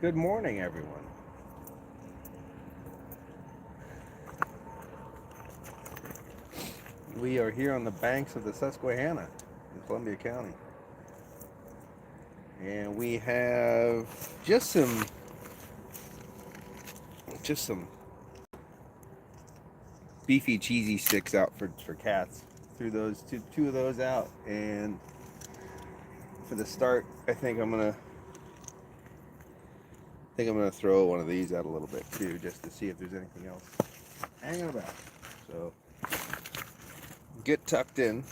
Good morning, everyone. We are here on the banks of the Susquehanna in Columbia County. And we have just some beefy cheesy sticks out for cats. Threw those two of those out, and for the start I think I'm gonna throw one of these out a little bit too, just to see if there's anything else hanging about. So get tucked in.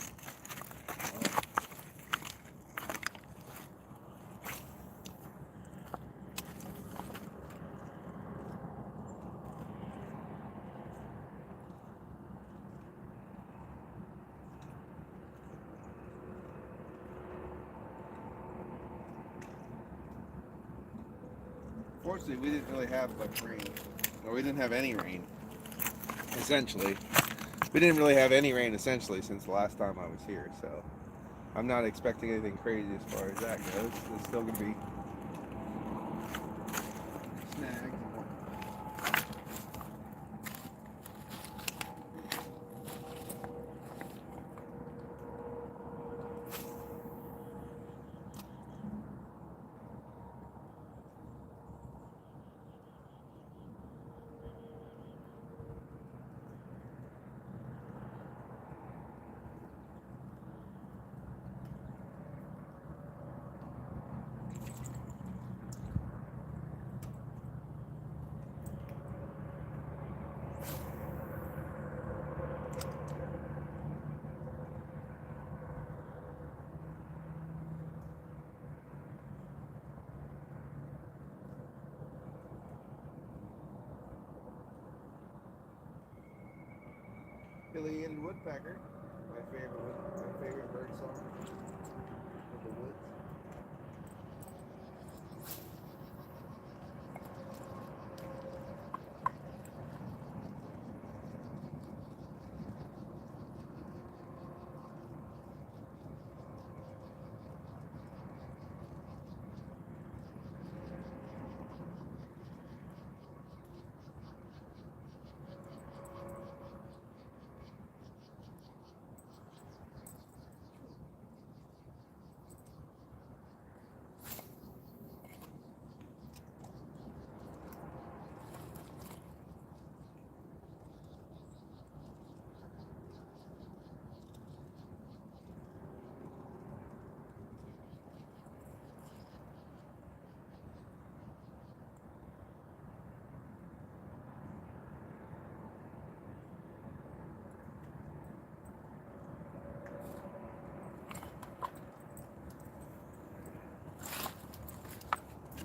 Fortunately, we didn't really have much rain, or we didn't have any rain. Essentially, we didn't really have any rain essentially since the last time I was here, so I'm not expecting anything crazy as far as that goes. There's still gonna be snags. Billy-eared woodpecker, my favorite bird song of the woods.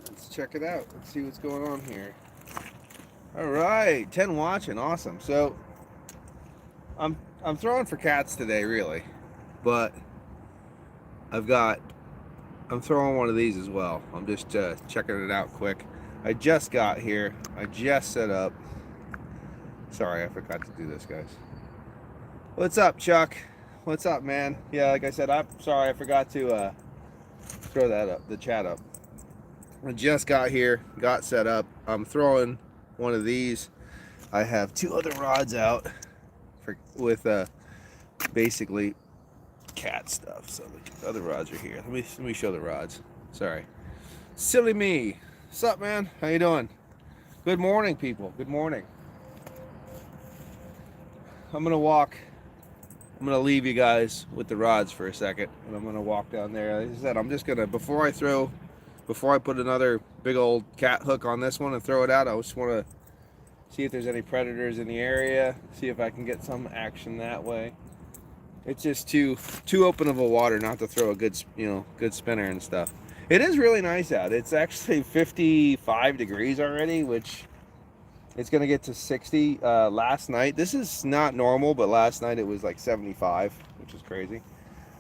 Let's check it out. Let's see what's going on here. All right, 10 watching, awesome. So I'm throwing for cats today, really, but I've got I'm throwing one of these as well. I'm just checking it out quick. I just got here. I just set up. Sorry, I forgot to do this, guys. What's up, Chuck? What's up, man? Yeah, like I said, I'm sorry I forgot to throw that up, the chat up. I just got here, got set up. I'm throwing one of these. I have two other rods out with basically cat stuff. So the other rods are here. Let me show the rods. Sorry, silly me. What's up, man? How you doing? Good morning, people. Good morning. I'm gonna leave you guys with the rods for a second, and I'm gonna walk down there. Like I said, I'm just gonna before I put another big old cat hook on this one and throw it out, I just want to see if there's any predators in the area, see if I can get some action that way. It's just too open of a water not to throw a good spinner and stuff. It is really nice out. It's actually 55 degrees already, which it's gonna get to 60 last night. This is not normal, but last night it was like 75, which is crazy.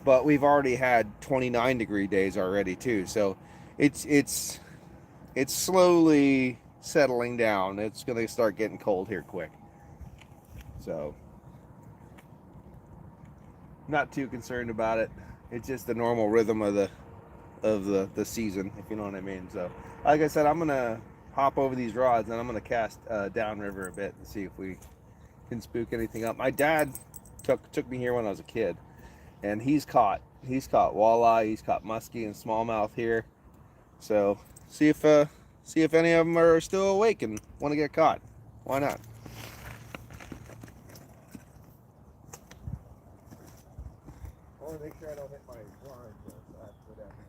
But we've already had 29-degree days already too, so it's slowly settling down. It's gonna start getting cold here quick, so not too concerned about it. It's just the normal rhythm of the of the season, if you know what I mean. So, like I said, I'm gonna hop over these rods and I'm gonna cast downriver a bit and see if we can spook anything up. My dad took me here when I was a kid, and he's caught walleye, he's caught muskie and smallmouth here. So see if any of them are still awake and want to get caught. Why not? I want to make sure I don't hit my line, so I have to go down here.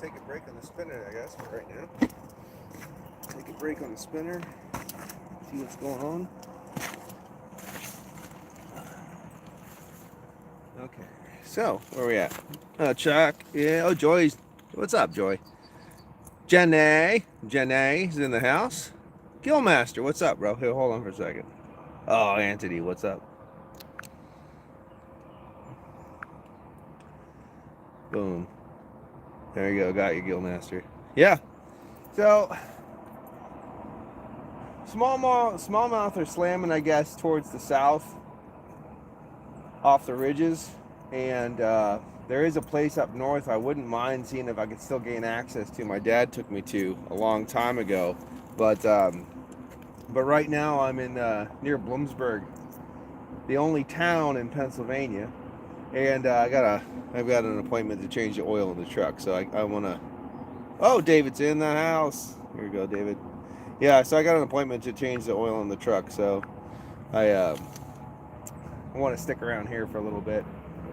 Take a break on the spinner, I guess, for right now. Take a break on the spinner. See what's going on. Okay, so where are we at? Chuck, yeah. Oh, Joy's. What's up, Joy? Jenna's in the house. Gillmaster, what's up, bro? Here, hold on for a second. Oh, Anthony, what's up? Boom. There you go. Got your gill master. Yeah. So smallmouth are slamming, I guess, towards the south, off the ridges, and there is a place up north I wouldn't mind seeing if I could still gain access to. My dad took me to a long time ago, but right now I'm in near Bloomsburg, the only town in Pennsylvania, and I've got an appointment to change the oil in the truck, so I want to. Oh, David's in the house. Here you go, David. Yeah, so I got an appointment to change the oil in the truck, so I want to stick around here for a little bit.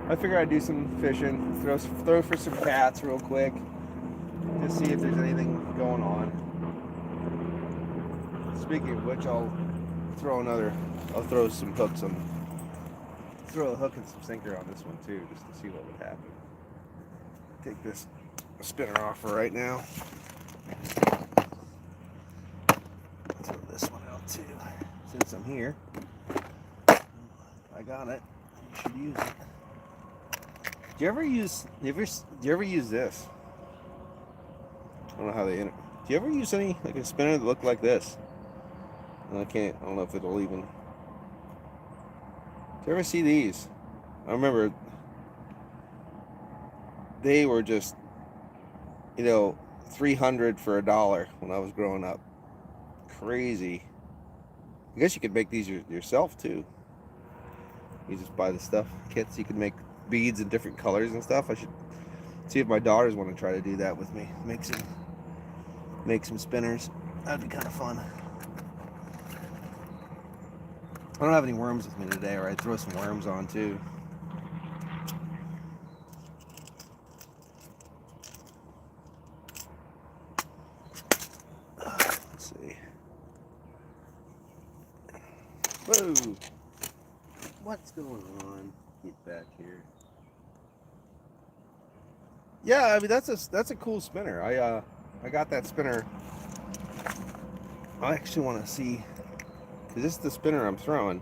I figure I'd do some fishing, throw for some cats real quick, just see if there's anything going on. Speaking of which, I'll throw some hooks on, throw a hook and some sinker on this one too, just to see what would happen. Take this spinner off for right now. Throw this one out too, since I'm here. I got it. You should use it. Do you ever use this? I don't know how they. Do you ever use any like a spinner that looked like this? And I don't know if it'll even. Do you ever see these? I remember they were just, $300 for $1 when I was growing up. Crazy. I guess you could make these yourself too. You just buy the stuff, kits. You can make beads in different colors and stuff. I should see if my daughters want to try to do that with me. Make some spinners. That'd be kind of fun. I don't have any worms with me today, or I'd throw some worms on too. Let's see. Whoa! What's going on? Get back here. Yeah, I mean that's a cool spinner. I got that spinner. I actually want to see, because this is the spinner I'm throwing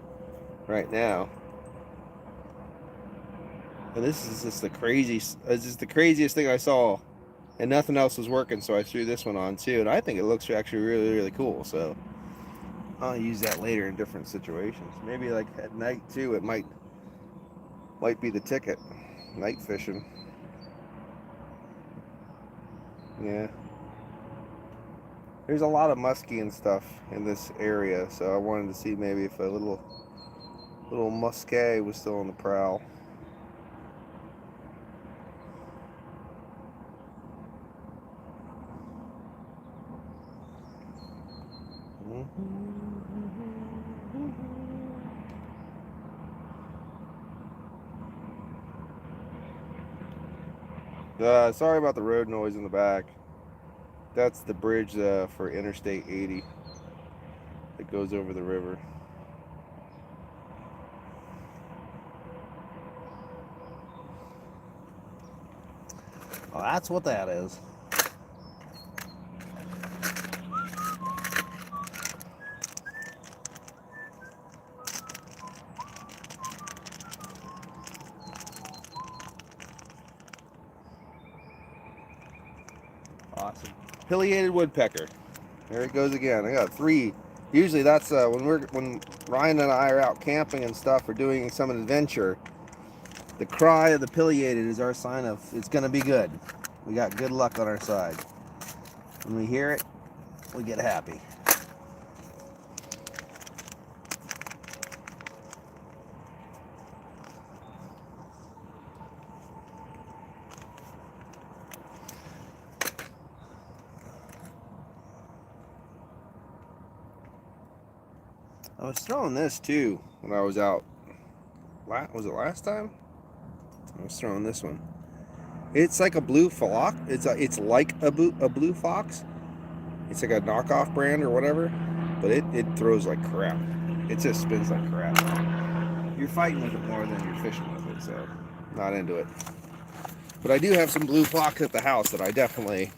right now, and this is just the craziest thing I saw, and nothing else was working, so I threw this one on too, and I think it looks actually really cool. So I'll use that later in different situations. Maybe like at night too. It might be the ticket. Night fishing. Yeah. There's a lot of muskie and stuff in this area, so I wanted to see maybe if a little muskie was still on the prowl. Sorry about the road noise in the back. That's the bridge for Interstate 80 that goes over the river. Well, that's what that is. Awesome. Pileated woodpecker. There it goes again. I got 3. Usually that's when Ryan and I are out camping and stuff or doing some adventure. The cry of the pileated is our sign of it's going to be good. We got good luck on our side. When we hear it, we get happy. I was throwing this too when I was out. Was it last time? I was throwing this one. It's like a blue fox. It's like a blue fox. It's like a knockoff brand or whatever, but it throws like crap. It just spins like crap. You're fighting with it more than you're fishing with it, so not into it. But I do have some blue fox at the house that I definitely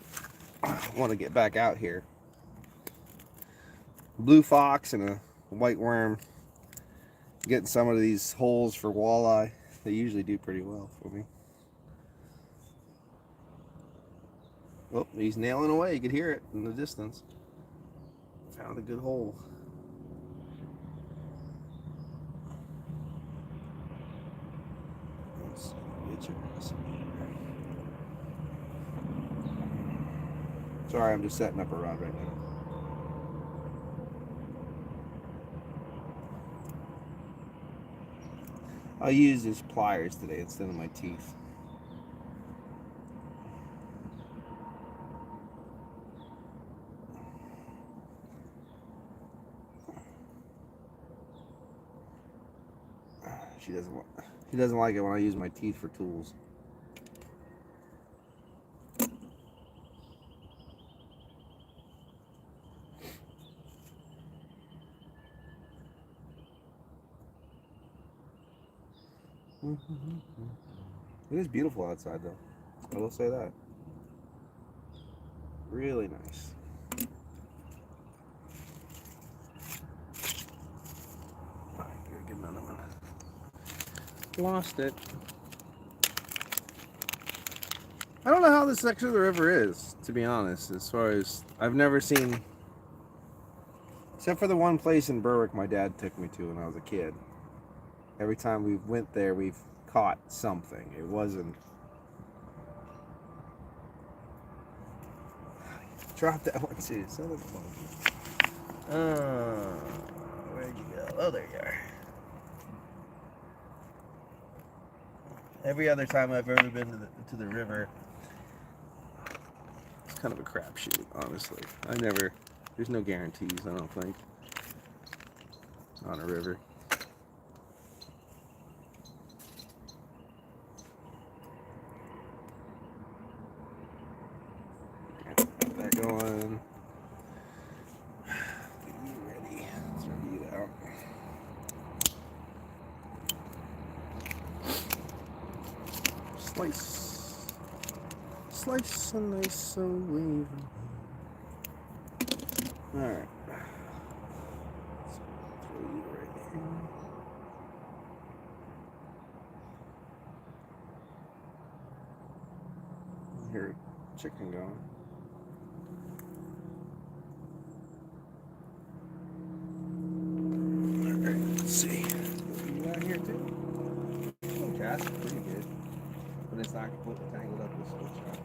want to get back out here. Blue fox and a white worm. Getting some of these holes for walleye. They usually do pretty well for me. Oh, he's nailing away. You could hear it in the distance. Found a good hole. Let's see, get your ass in here. Sorry, I'm just setting up a rod right now. I'll use his pliers today instead of my teeth. She doesn't like it when I use my teeth for tools. It is beautiful outside, though. I will say that. Really nice. Alright, gotta get another one. Lost it. I don't know how this section of the river is, to be honest, as far as I've never seen, except for the one place in Berwick my dad took me to when I was a kid. Every time we went there, we've caught something. It wasn't. Drop that one too. Son of a monkey. Where'd you go? Oh, there you are. Every other time I've ever been to the river, it's kind of a crapshoot, honestly. There's no guarantees, I don't think, on a river. Got that going. Get you ready. Throw you out. Slice. Slice a nice wave. Alright. Throw you right here. I hear a chicken going. Alright, let's see. You out here too? Oh, cast is pretty good. But it's not completely tangled up with switch shot.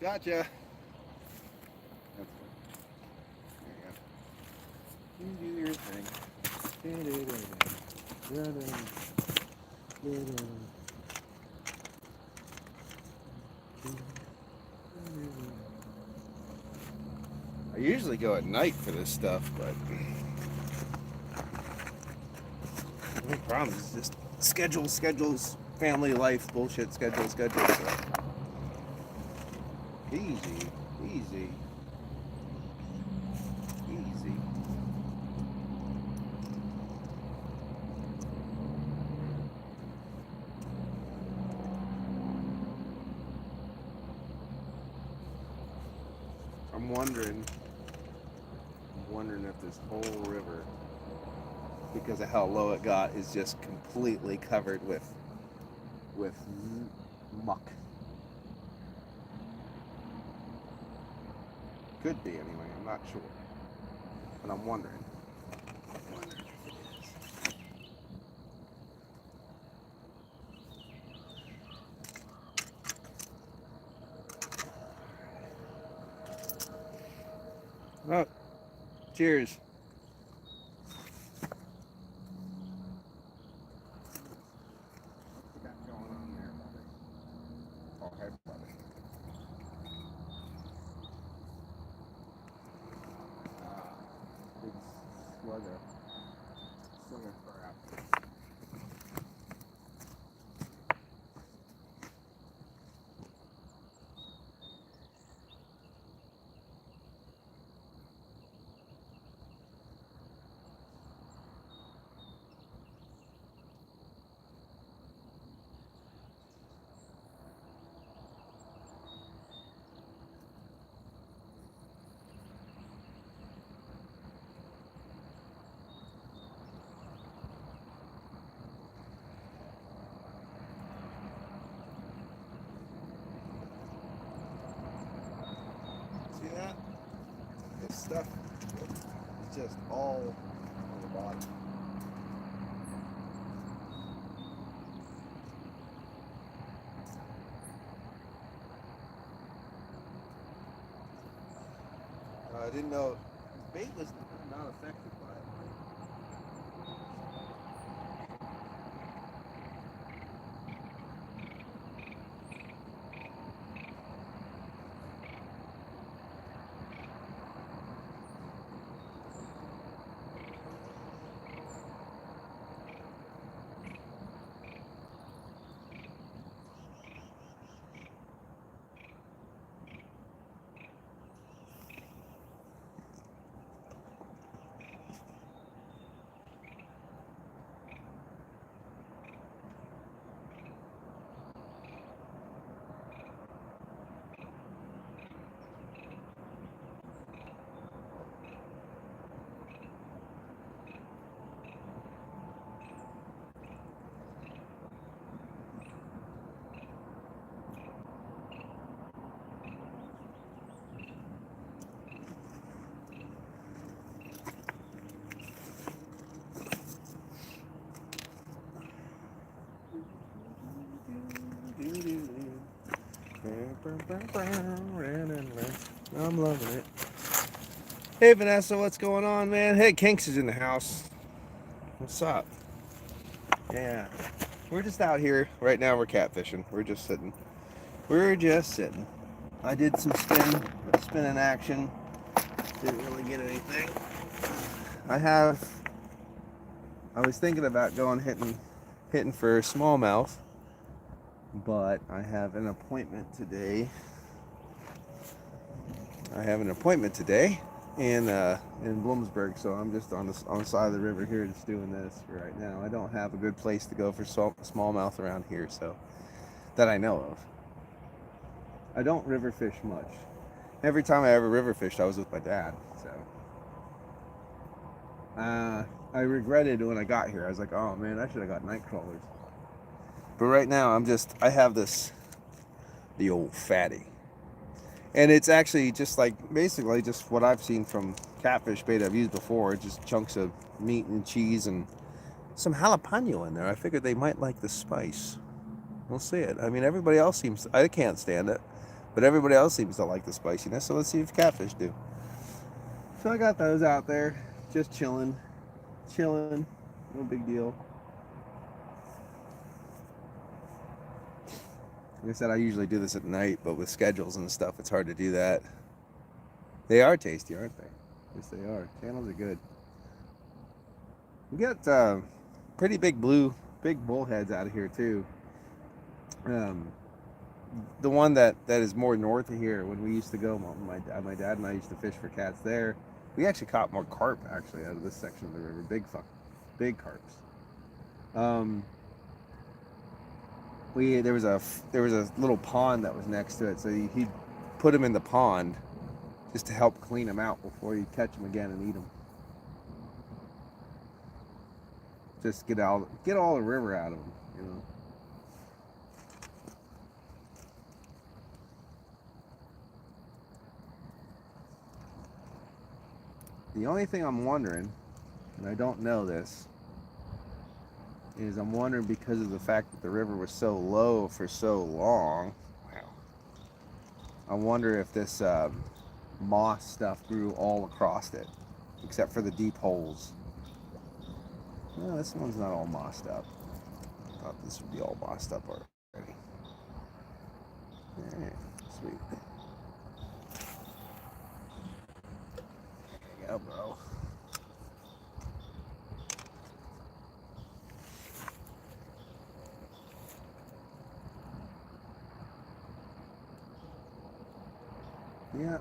Gotcha. That's good. There you go. You do your thing. I usually go at night for this stuff, but no problem. It's just schedules, family life, bullshit, schedules. So. Easy. I'm wondering if this whole river, because of how low it got, is just completely covered with muck. Could be anyway. I'm not sure, but I'm wondering. If it is. Oh, cheers. What you got going on there, buddy? Oh, hey, buddy. Big slug of crap. See that? This stuff is just all on the bottom. I didn't know bait was not affected by it. I'm loving it. Hey Vanessa, what's going on, man? Hey, Kinks is in the house. What's up? Yeah, we're just out here right now. We're catfishing. We're just sitting. I did some spinning action. Didn't really get anything. I was thinking about going hitting for smallmouth, but I have an appointment today. In Bloomsburg, so I'm just on the side of the river here, just doing this for right now. I don't have a good place to go for smallmouth around here, so that I know of. I don't river fish much. Every time I ever river fished, I was with my dad. So I regretted when I got here. I was like, oh man, I should have got night crawlers. But right now, I have the old fatty. And it's actually just like basically just what I've seen from catfish bait I've used before. Just chunks of meat and cheese and some jalapeno in there. I figured they might like the spice. We'll see it. I mean, everybody else I can't stand it. But everybody else seems to like the spiciness, so let's see if catfish do. So I got those out there, just chilling, no big deal. Like I said, I usually do this at night, but with schedules and stuff, it's hard to do that. They are tasty, aren't they? Yes, they are. Channels are good. We got pretty big bullheads out of here too. Um, the one that is more north of here, when we used to go, my dad and I used to fish for cats there. We actually caught more carp actually out of this section of the river. Big carps. There was a little pond that was next to it, so he'd put them in the pond just to help clean them out before you catch them again and eat them. Just get all the river out of them, you know. The only thing I'm wondering, and I don't know this, is I'm wondering, because of the fact that the river was so low for so long, wow, I wonder if this moss stuff grew all across it, except for the deep holes. No, this one's not all mossed up. I thought this would be all mossed up already. Alright, sweet. There you go, bro. Yeah,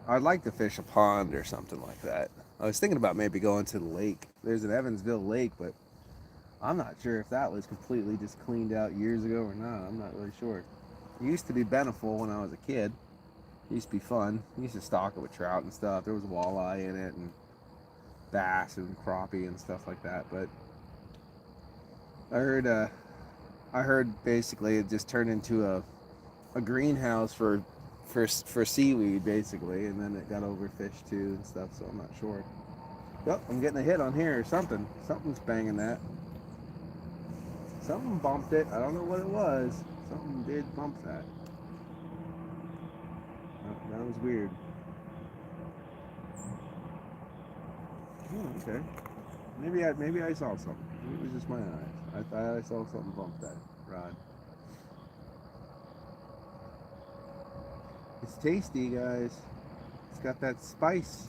I'd like to fish a pond or something like that. I was thinking about maybe going to the lake. There's an Evansville lake, but I'm not sure if that was completely just cleaned out years ago or not. I'm not really sure. It used to be bountiful when I was a kid. It used to be fun. We used to stock it with trout and stuff. There was walleye in it and bass and crappie and stuff like that. But I heard basically it just turned into a greenhouse for seaweed basically, and then it got overfished too and stuff. So I'm not sure. Yep, I'm getting a hit on here or something. Something's banging that. Something bumped it. I don't know what it was. Something did bump that. That was weird. Oh, okay. Maybe I saw something. Maybe it was just my eyes. I thought I saw something bump that rod. It's tasty, guys. It's got that spice.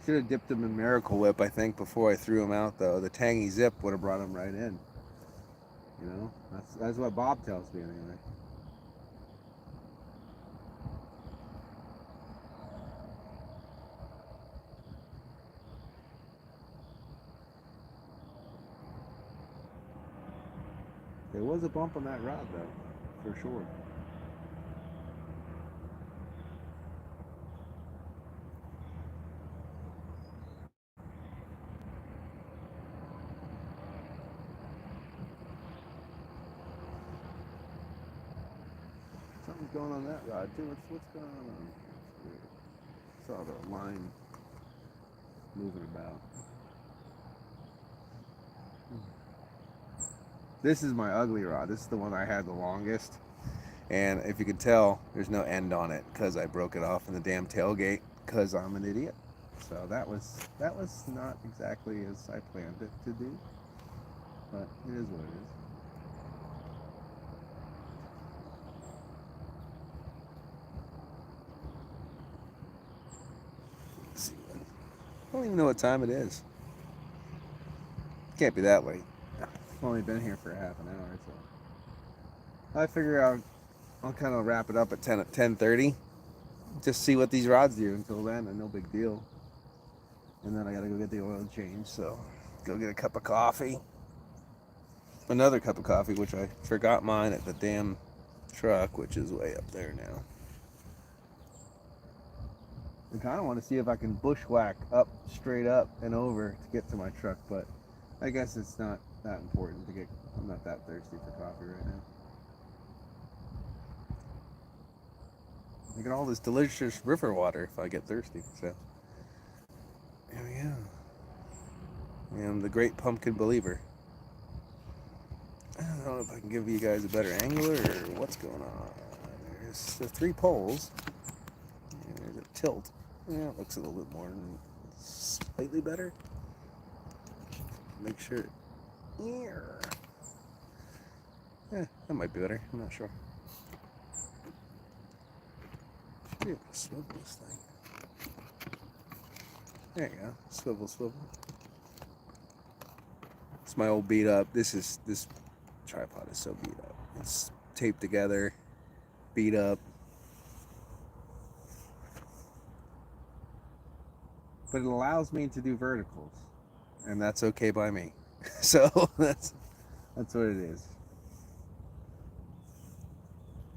Should have dipped them in Miracle Whip, I think, before I threw them out, though. The tangy zip would have brought them right in. You know, that's what Bob tells me anyway. There was a bump on that rod, though, for sure. Something's going on that rod too. What's going on? I saw the line moving about. This is my ugly rod. This is the one I had the longest. And if you can tell, there's no end on it because I broke it off in the damn tailgate because I'm an idiot. So that was not exactly as I planned it to do, but it is what it is. Let's see. I don't even know what time it is. Can't be that late. I've only been here for a half an hour, so I figure I'll kind of wrap it up at 10:30. Just see what these rods do until then, and no big deal. And then I gotta go get the oil change, so go get a cup of coffee. Another cup of coffee, which I forgot mine at the damn truck, which is way up there now. I kind of want to see if I can bushwhack up, straight up and over to get to my truck, but I guess it's not that important to get. I'm not that thirsty for coffee right now. I get all this delicious river water if I get thirsty, so there we go. I am the great pumpkin believer. I don't know if I can give you guys a better angler or what's going on. there's the 3 poles. And there's a tilt. Yeah, it looks a little bit more slightly better. Make sure. Yeah, that might be better. I'm not sure. Should be able to swivel this thing. There you go. Swivel, swivel. It's my old beat up. This tripod is so beat up. It's taped together, beat up. But it allows me to do verticals, and that's okay by me. So that's what it is.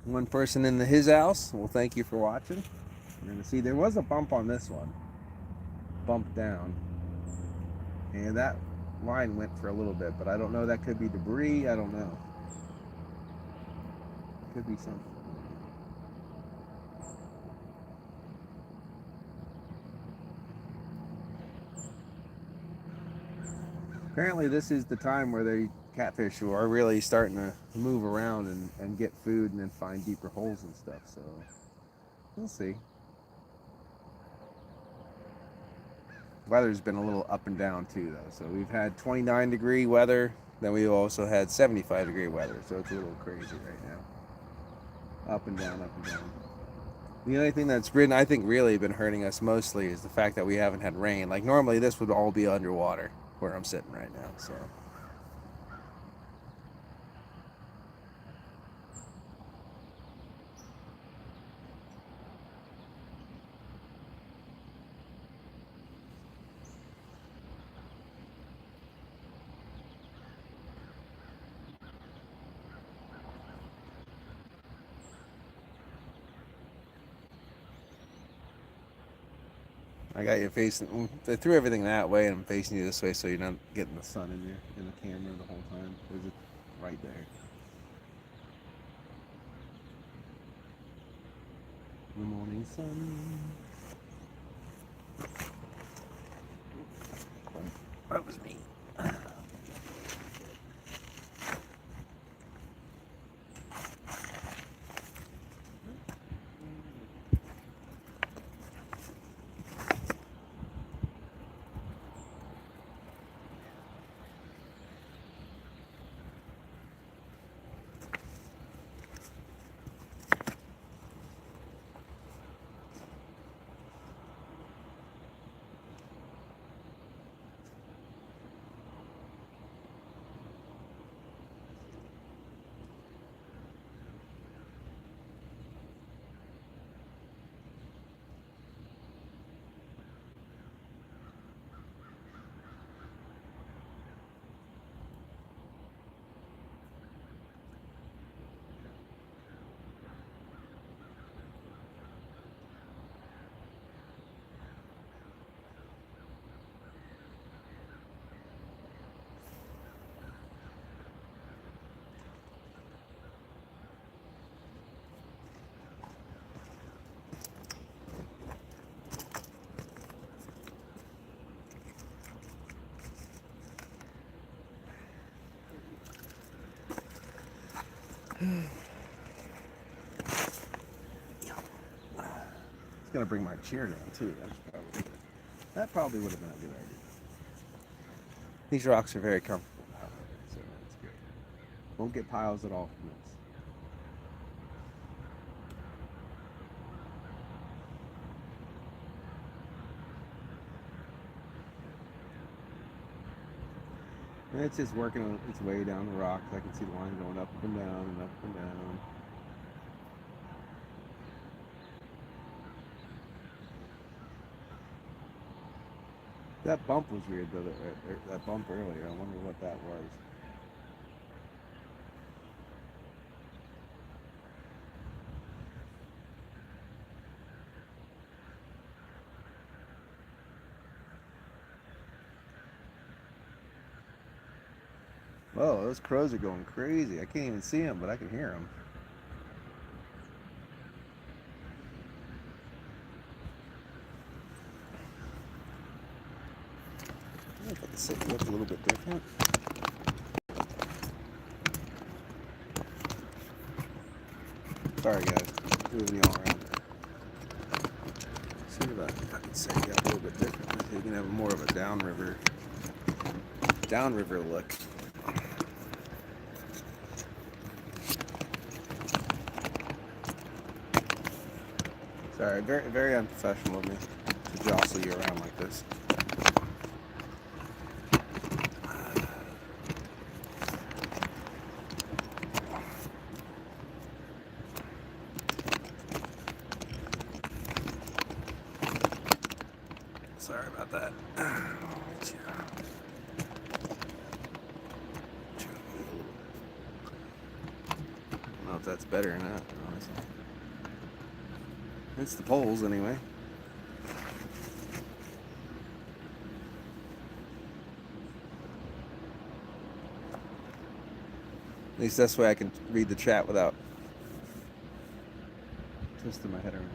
One person in his house. Well, thank you for watching. We're gonna see there was a bump on this one, bump down, and that line went for a little bit, but I don't know. That could be debris. I don't know. Could be something. Apparently this is the time where the catfish are really starting to move around and get food and then find deeper holes and stuff, so we'll see. Weather's been a little up and down too though, so we've had 29-degree weather, then we've also had 75-degree weather, so it's a little crazy right now. Up and down, up and down. The only thing that's I think really been hurting us mostly is the fact that we haven't had rain. Like normally this would all be underwater where I'm sitting right now, so. I got you facing. They threw everything that way, and I'm facing you this way, so you're not getting the sun in the camera the whole time. There's it right there. The morning sun. That was me. It's gonna bring my chair down too. That probably would have been a good idea. These rocks are very comfortable, so that's good. Won't get piles at all from this. And it's just working its way down the rocks. I can see the line going up and down and up and down. That bump was weird though, that bump earlier. I wonder what that was. Whoa, those crows are going crazy. I can't even see them, but I can hear them. I thought the city looked a little bit different. Sorry, guys. moving y'all around. See if I can set you up a little bit differently so you can have more of a downriver look. Sorry, very, very unprofessional of me to jostle you around like this. Sorry about that. I don't know if that's better or not, honestly. It's the poles anyway. At least that's way I can read the chat without twisting my head around.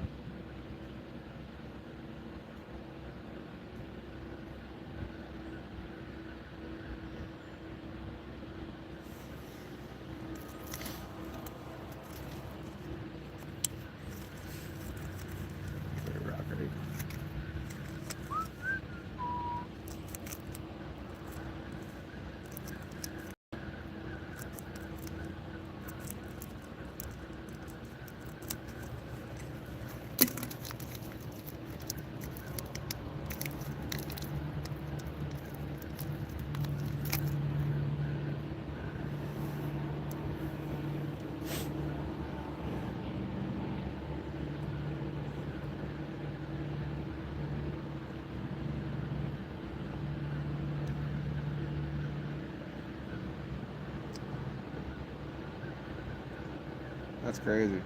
That's crazy.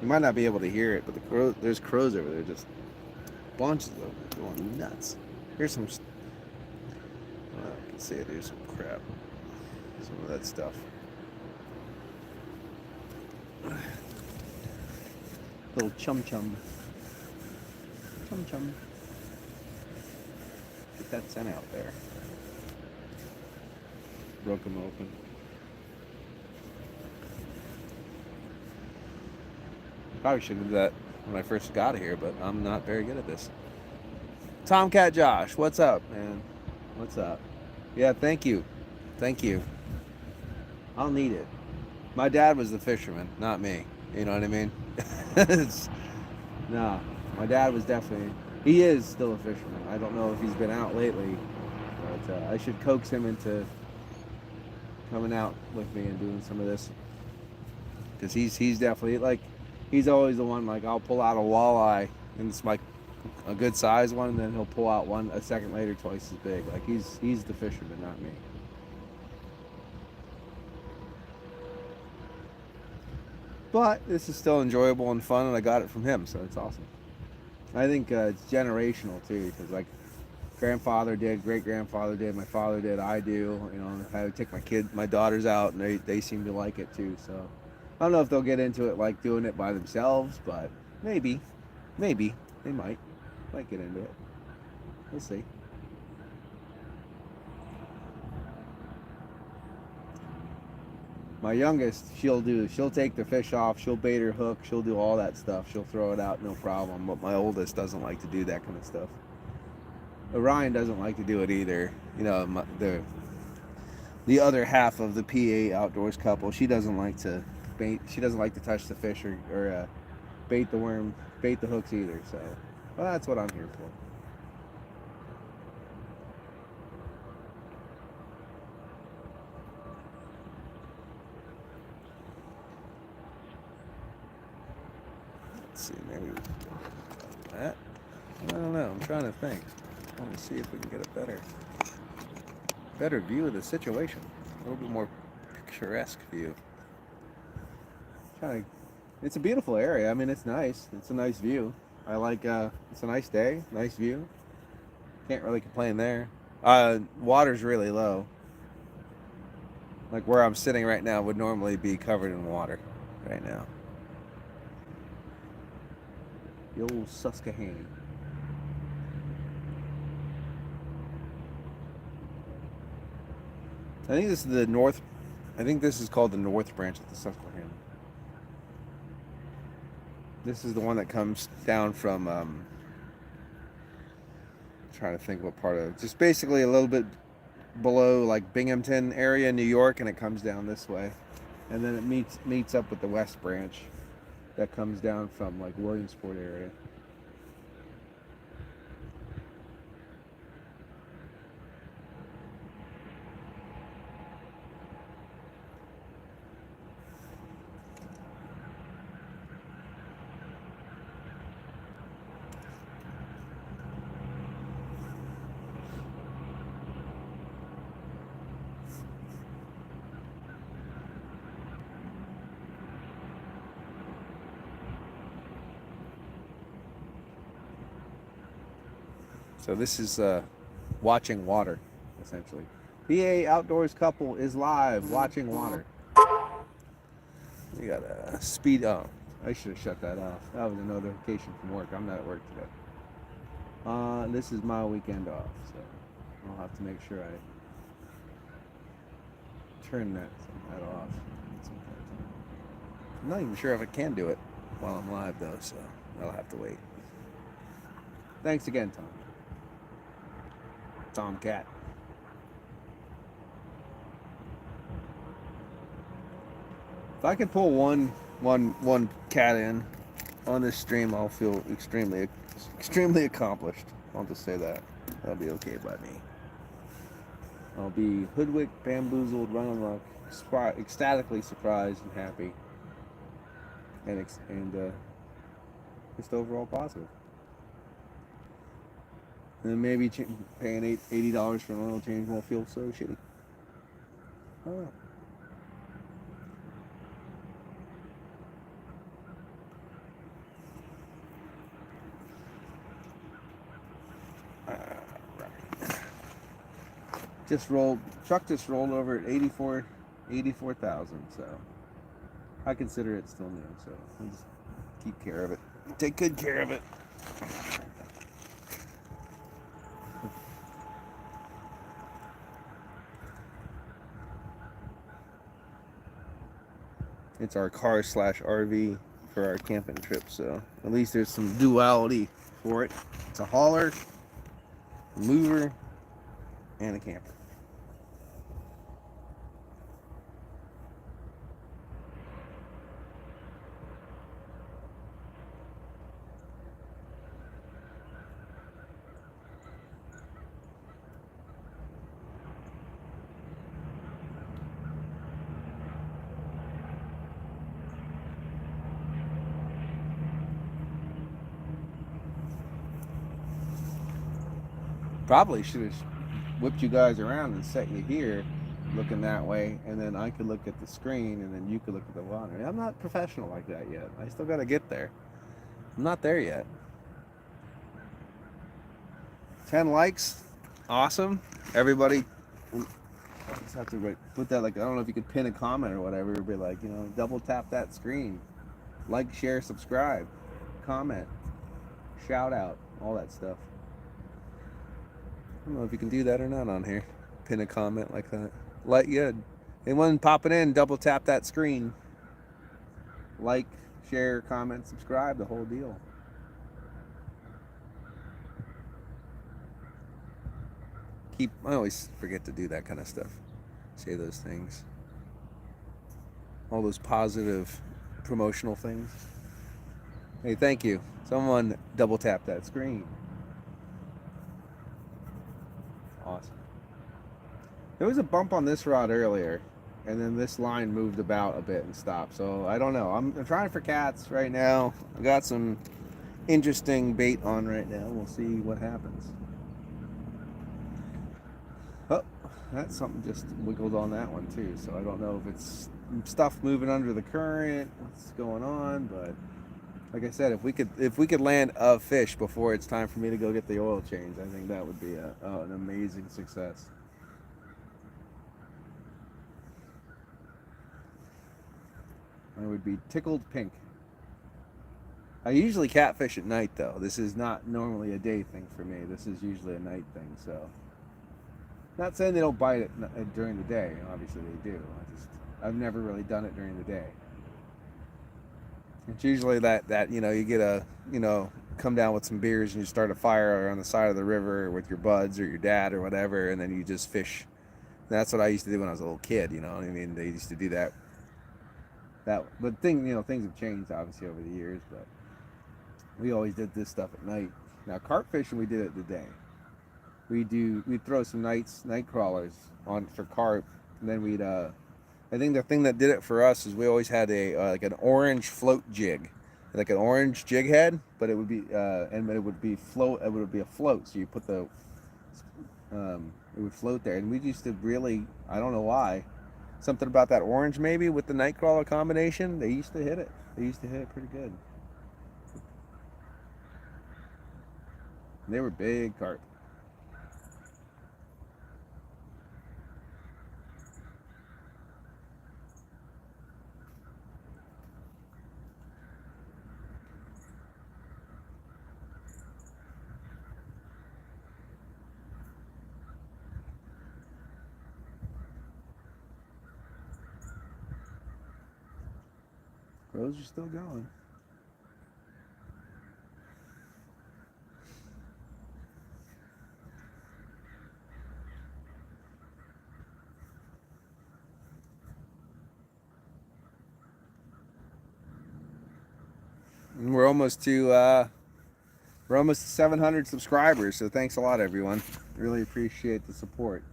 You might not be able to hear it, but there's crows over there, just bunches of them going nuts. Here's some. I can see it. Here's some crap. Some of that stuff. Little chum. Get that scent out there. Broke them open. Probably should have done that when I first got here, but I'm not very good at this. Tomcat Josh, what's up, man? What's up? Yeah, thank you. I'll need it. My dad was the fisherman, not me. You know what I mean? No, my dad was definitely. He is still a fisherman. I don't know if he's been out lately, but I should coax him into coming out with me and doing some of this, because he's definitely like. He's always the one, like, I'll pull out a walleye, and it's like a good size one, and then he'll pull out one a second later twice as big. Like, he's the fisherman, not me. But this is still enjoyable and fun, and I got it from him, so it's awesome. I think it's generational, too, because, like, grandfather did, great-grandfather did, my father did, I do. You know, I would take my daughters out, and they seem to like it, too, so... I don't know if they'll get into it like doing it by themselves, but maybe they might get into it. We'll see. My youngest, she'll take the fish off, she'll bait her hook, she'll do all that stuff, she'll throw it out, no problem. But my oldest doesn't like to do that kind of stuff. Orion doesn't like to do it either. You know, the other half of the PA Outdoors couple, she doesn't like to bait. She doesn't like to touch the fish or bait the hooks either. So, well, that's what I'm here for. Let's see, maybe we can do that. I don't know. I'm trying to think. I want to see if we can get a better view of the situation. A little bit more picturesque view. It's a beautiful area. I mean, it's nice. It's a nice view. I like. It's a nice day. Nice view. Can't really complain there. Water's really low. Like where I'm sitting right now would normally be covered in water right now. The old Susquehanna. I think this is the north. I think this is called the north branch of the Susquehanna. This is the one that comes down from, trying to think what part of, just basically a little bit below like Binghamton area, New York, and it comes down this way. And then it meets up with the West Branch that comes down from like Williamsport area. So this is watching water, essentially. BA Outdoors couple is live watching water. We got a speed. Oh, I should have shut that off. That was a notification from work. I'm not at work today. This is my weekend off, so I'll have to make sure I turn that off. I'm not even sure if I can do it while I'm live though, so I'll have to wait. Thanks again, Tom. Tomcat. If I could pull one cat in on this stream, I'll feel extremely accomplished. I'll just say that. That'll be okay by me. I'll be hoodwinked, bamboozled, run amok, ecstatically surprised and happy, and just overall positive. And then maybe paying $80 for an oil change won't feel so shitty. Oh. Truck just rolled over at 84,000, so I consider it still new, so I'll just keep care of it. Take good care of it. It's our car/RV for our camping trip, so at least there's some duality for it. It's a hauler, a mover, and a camper. Probably should have whipped you guys around and set you here looking that way, and then I could look at the screen and then you could look at the water. I'm not professional like that yet. I still got to get there. I'm not there yet. 10 likes. Awesome. Everybody, I just have to put that, like, I don't know if you could pin a comment or whatever, be like, double tap that screen. Like, share, subscribe, comment, shout out, all that stuff. I don't know if you can do that or not on here. Pin a comment like that. Anyone popping in, double tap that screen. Like, share, comment, subscribe, the whole deal. I always forget to do that kind of stuff. Say those things. All those positive promotional things. Hey, thank you. Someone double tap that screen. Awesome. There was a bump on this rod earlier, and then this line moved about a bit and stopped. So I don't know. I'm trying for cats right now. I got some interesting bait on right now. We'll see what happens. Oh, that's something just wiggled on that one too. So I don't know if it's stuff moving under the current, what's going on, but like I said, if we could land a fish before it's time for me to go get the oil change, I think that would be an amazing success. I would be tickled pink. I usually catfish at night though. This is not normally a day thing for me. This is usually a night thing. So, not saying they don't bite it during the day. Obviously they do. I've never really done it during the day. It's usually that you know, you get a, you know, come down with some beers and you start a fire on the side of the river with your buds or your dad or whatever, and then you just fish. That's what I used to do when I was a little kid. You know what I mean? They used to do that. But you know, things have changed obviously over the years. But we always did this stuff at night. Now carp fishing, we did it the day. We'd throw some night crawlers on for carp, and then we'd I think the thing that did it for us is we always had a like an orange float jig, like an orange jig head, but it would be and it would be float. It would be a float, so you put it would float there, and we used to really, I don't know why, something about that orange maybe with the nightcrawler combination. They used to hit it. They used to hit it pretty good. And they were big carp. Those are still going. And we're almost to 700 subscribers, so thanks a lot, everyone. Really appreciate the support.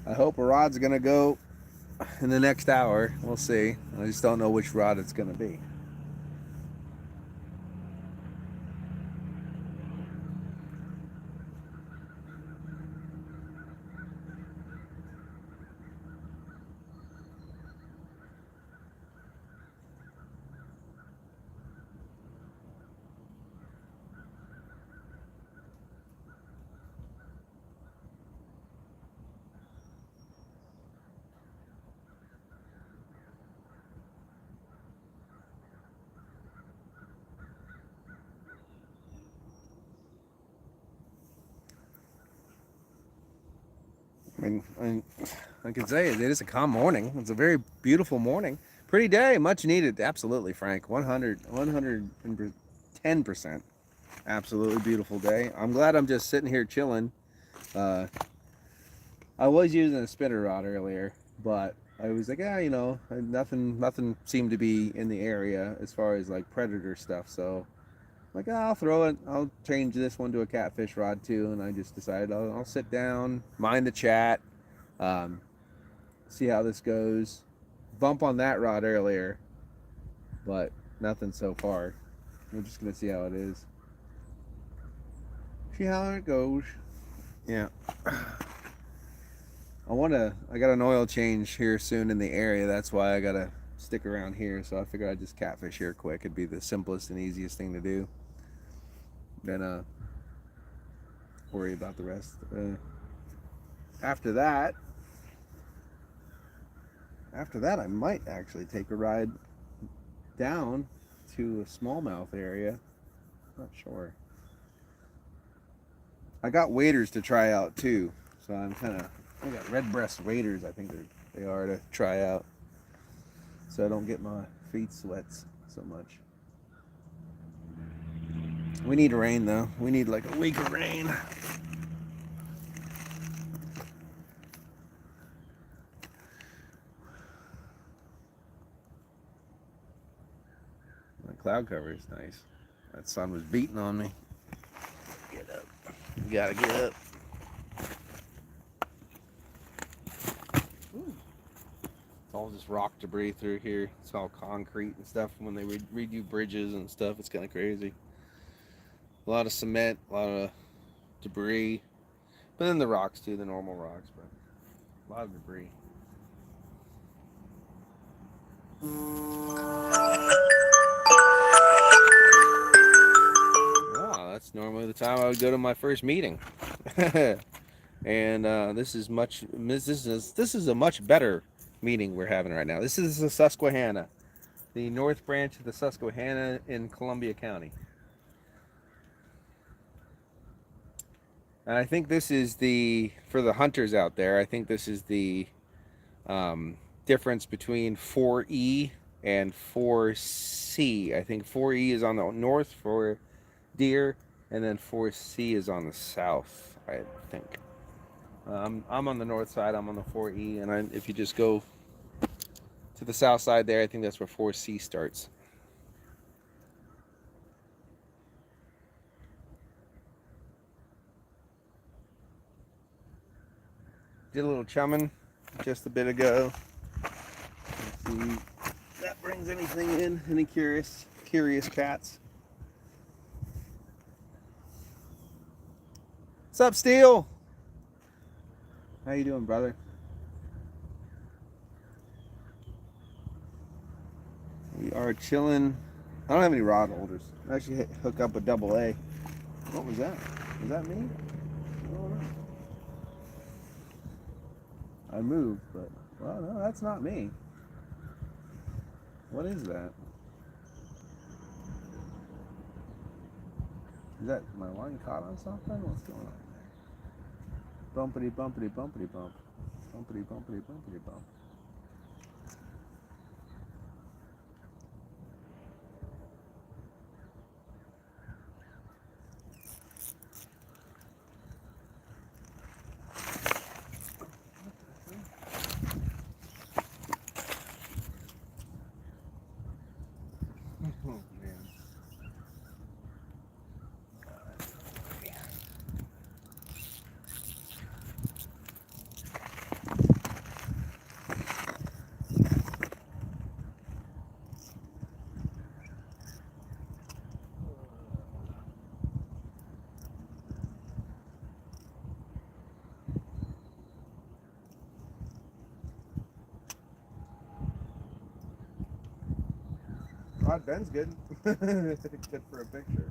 I hope a rod's gonna go in the next hour. We'll see. I just don't know which rod it's gonna be. I can say it is a calm morning. It's a very beautiful morning. Pretty day, much needed. Absolutely, Frank. 110%. Absolutely beautiful day. I'm glad I'm just sitting here chilling. Uh, I was using a spinner rod earlier, but I was like, yeah, you know, nothing seemed to be in the area as far as like predator stuff. So like, oh, I'll throw it. I'll change this one to a catfish rod too. And I just decided I'll sit down, mind the chat, um, see how this goes. Bump on that rod earlier, but nothing so far. We're just gonna see how it is. See how it goes. Yeah. I got an oil change here soon in the area. That's why I gotta stick around here. So I figured I'd just catfish here quick. It'd be the simplest and easiest thing to do. Then worry about the rest. After that, I might actually take a ride down to a smallmouth area. Not sure. I got waders to try out too, so I got red breast waders. I think they are to try out, so I don't get my feet sweats so much. We need rain though. We need like a week of rain. The cloud cover is nice. That sun was beating on me. Get up. You gotta get up. Ooh. It's all just rock debris through here. It's all concrete and stuff. When they redo bridges and stuff, it's kind of crazy. A lot of cement, a lot of debris. But then the rocks too, the normal rocks, but a lot of debris. Oh, that's normally the time I would go to my first meeting. And this is a much better meeting we're having right now. This is the Susquehanna. the North Branch of the Susquehanna in Columbia County. And I think this is the, for the hunters out there, I think this is the difference between 4E and 4C. I think 4E is on the north for deer, and then 4C is on the south, I think. I'm on the north side, I'm on the 4E, and if you just go to the south side there, I think that's where 4C starts. Did a little chumming just a bit ago. Let's see if that brings anything in. Any curious cats? What's up, Steel? How you doing, brother? We are chilling. I don't have any rod holders. I actually hook up a double A. What was that? Was that me? I don't know. I moved, but well, no, that's not me. What is that? Is that my line caught on something? What's going on there? Bumpity bumpity bumpity bump. Bumpity bumpity bumpity bump. Oh man. Rod Ben's good. Good for a picture.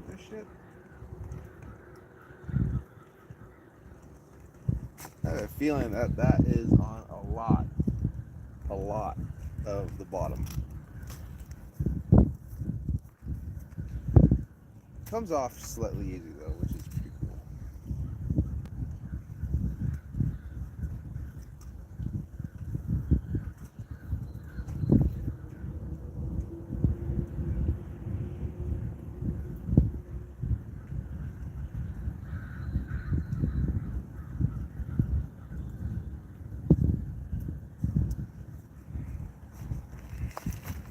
This shit. I have a feeling that that is on a lot of the bottom. Comes off slightly easy though, which is pretty cool.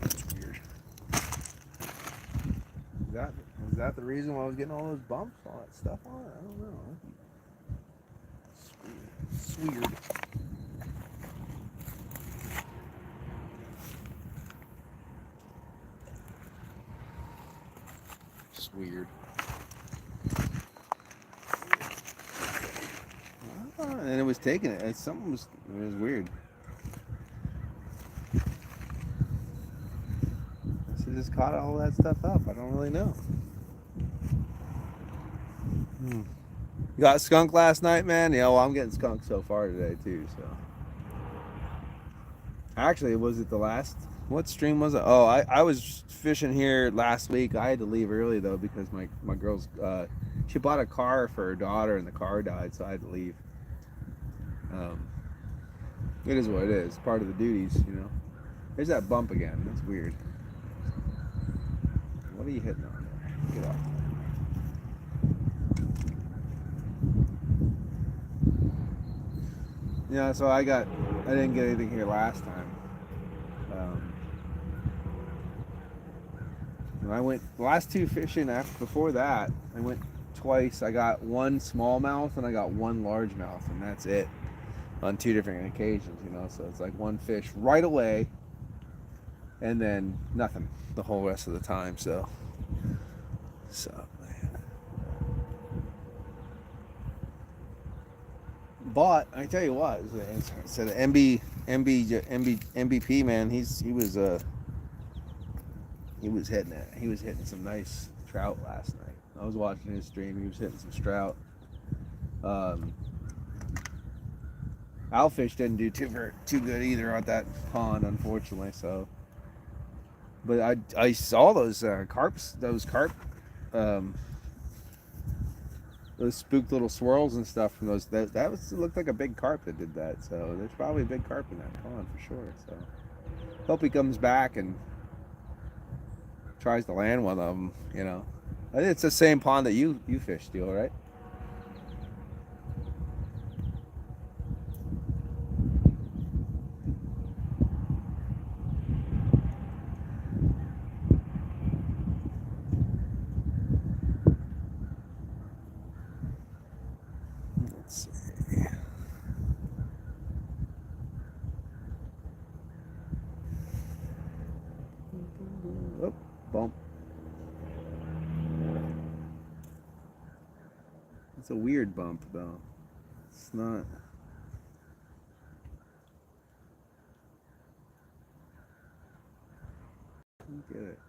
That's weird. Was that the reason why I was getting all those bumps, all that stuff on it? I don't know. It's weird. Just weird. And it was taking it. It was weird. She just caught all that stuff up. I don't really know. You got skunk last night, man? Yeah, well, I'm getting skunked so far today, too, so. Actually, was it the last? What stream was it? Oh, I was fishing here last week. I had to leave early, though, because my girl's, she bought a car for her daughter, and the car died, so I had to leave. It is what it is. Part of the duties, you know. There's that bump again. That's weird. What are you hitting on there? Get off. Yeah, so I didn't get anything here last time. I went the last two fishing before that. I went twice. I got one smallmouth and I got one largemouth, and that's it on two different occasions. You know, so it's like one fish right away, and then nothing the whole rest of the time. So man. But I tell you what, it's an MB MVP man, he was hitting some nice trout last night. I was watching his stream. He was hitting some trout. Owlfish didn't do too good either on that pond, unfortunately. So, but I saw those carp, um, those spooked little swirls and stuff from those. That looked like a big carp that did that. So there's probably a big carp in that pond for sure. So hope he comes back and tries to land one of them. You know, I think it's the same pond that you fish, Steel, right? Let's see. Oh, bump. It's a weird bump, though. It's not. Get it.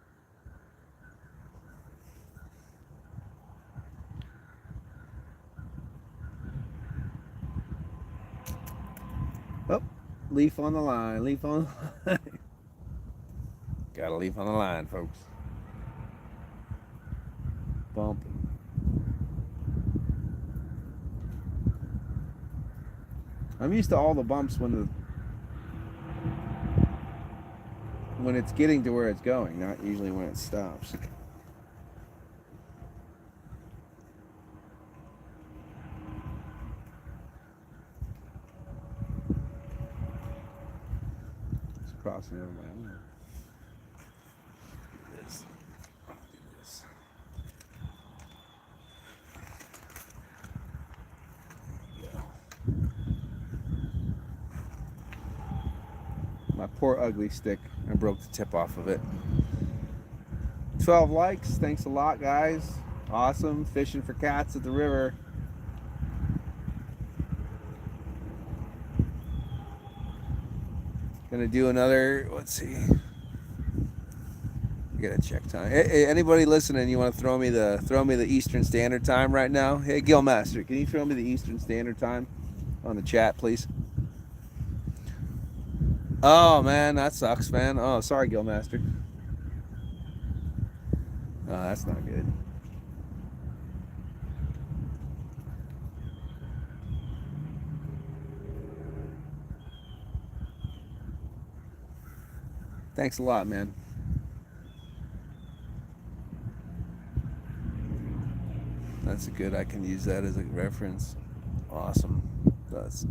Oh, leaf on the line. Leaf on the line. Got a leaf on the line, folks. Bump. I'm used to all the bumps when it's getting to where it's going, not usually when it stops. It's crossing over my own. This. I'll do this. My poor ugly stick. I broke the tip off of it. 12 likes. Thanks a lot, guys. Awesome. Fishing for cats at the river. Gonna do another. Let's see. I gotta check time. Hey, anybody listening? You want to throw me the Eastern Standard Time right now? Hey, Gilmaster, can you throw me the Eastern Standard Time on the chat, please? Oh man, that sucks, man. Oh, sorry, Gilmaster. Oh, that's not good. Thanks a lot, man. That's good. I can use that as a reference. Awesome. That's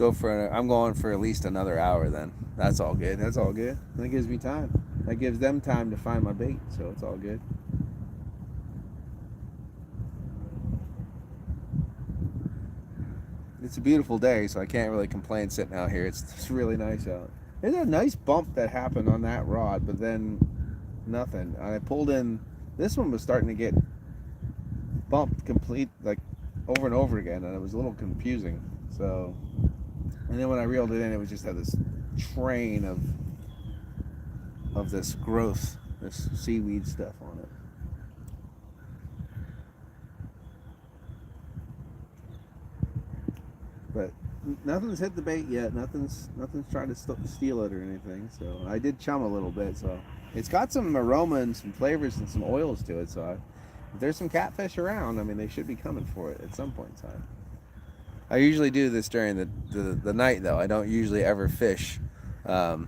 I'm going for at least another hour then. That's all good. That's all good. That gives me time. That gives them time to find my bait, so it's all good. It's a beautiful day, so I can't really complain sitting out here. It's really nice out. There's a nice bump that happened on that rod, but then nothing. I pulled in. This one was starting to get bumped complete, like over and over again, and it was a little confusing. So, and then when I reeled it in, it was just had this train of this growth, this seaweed stuff on it. But nothing's hit the bait yet. Nothing's trying to steal it or anything. So I did chum a little bit. So it's got some aroma and some flavors and some oils to it. So if there's some catfish around, I mean, they should be coming for it at some point in time. I usually do this during the night though. I don't usually ever fish. Oh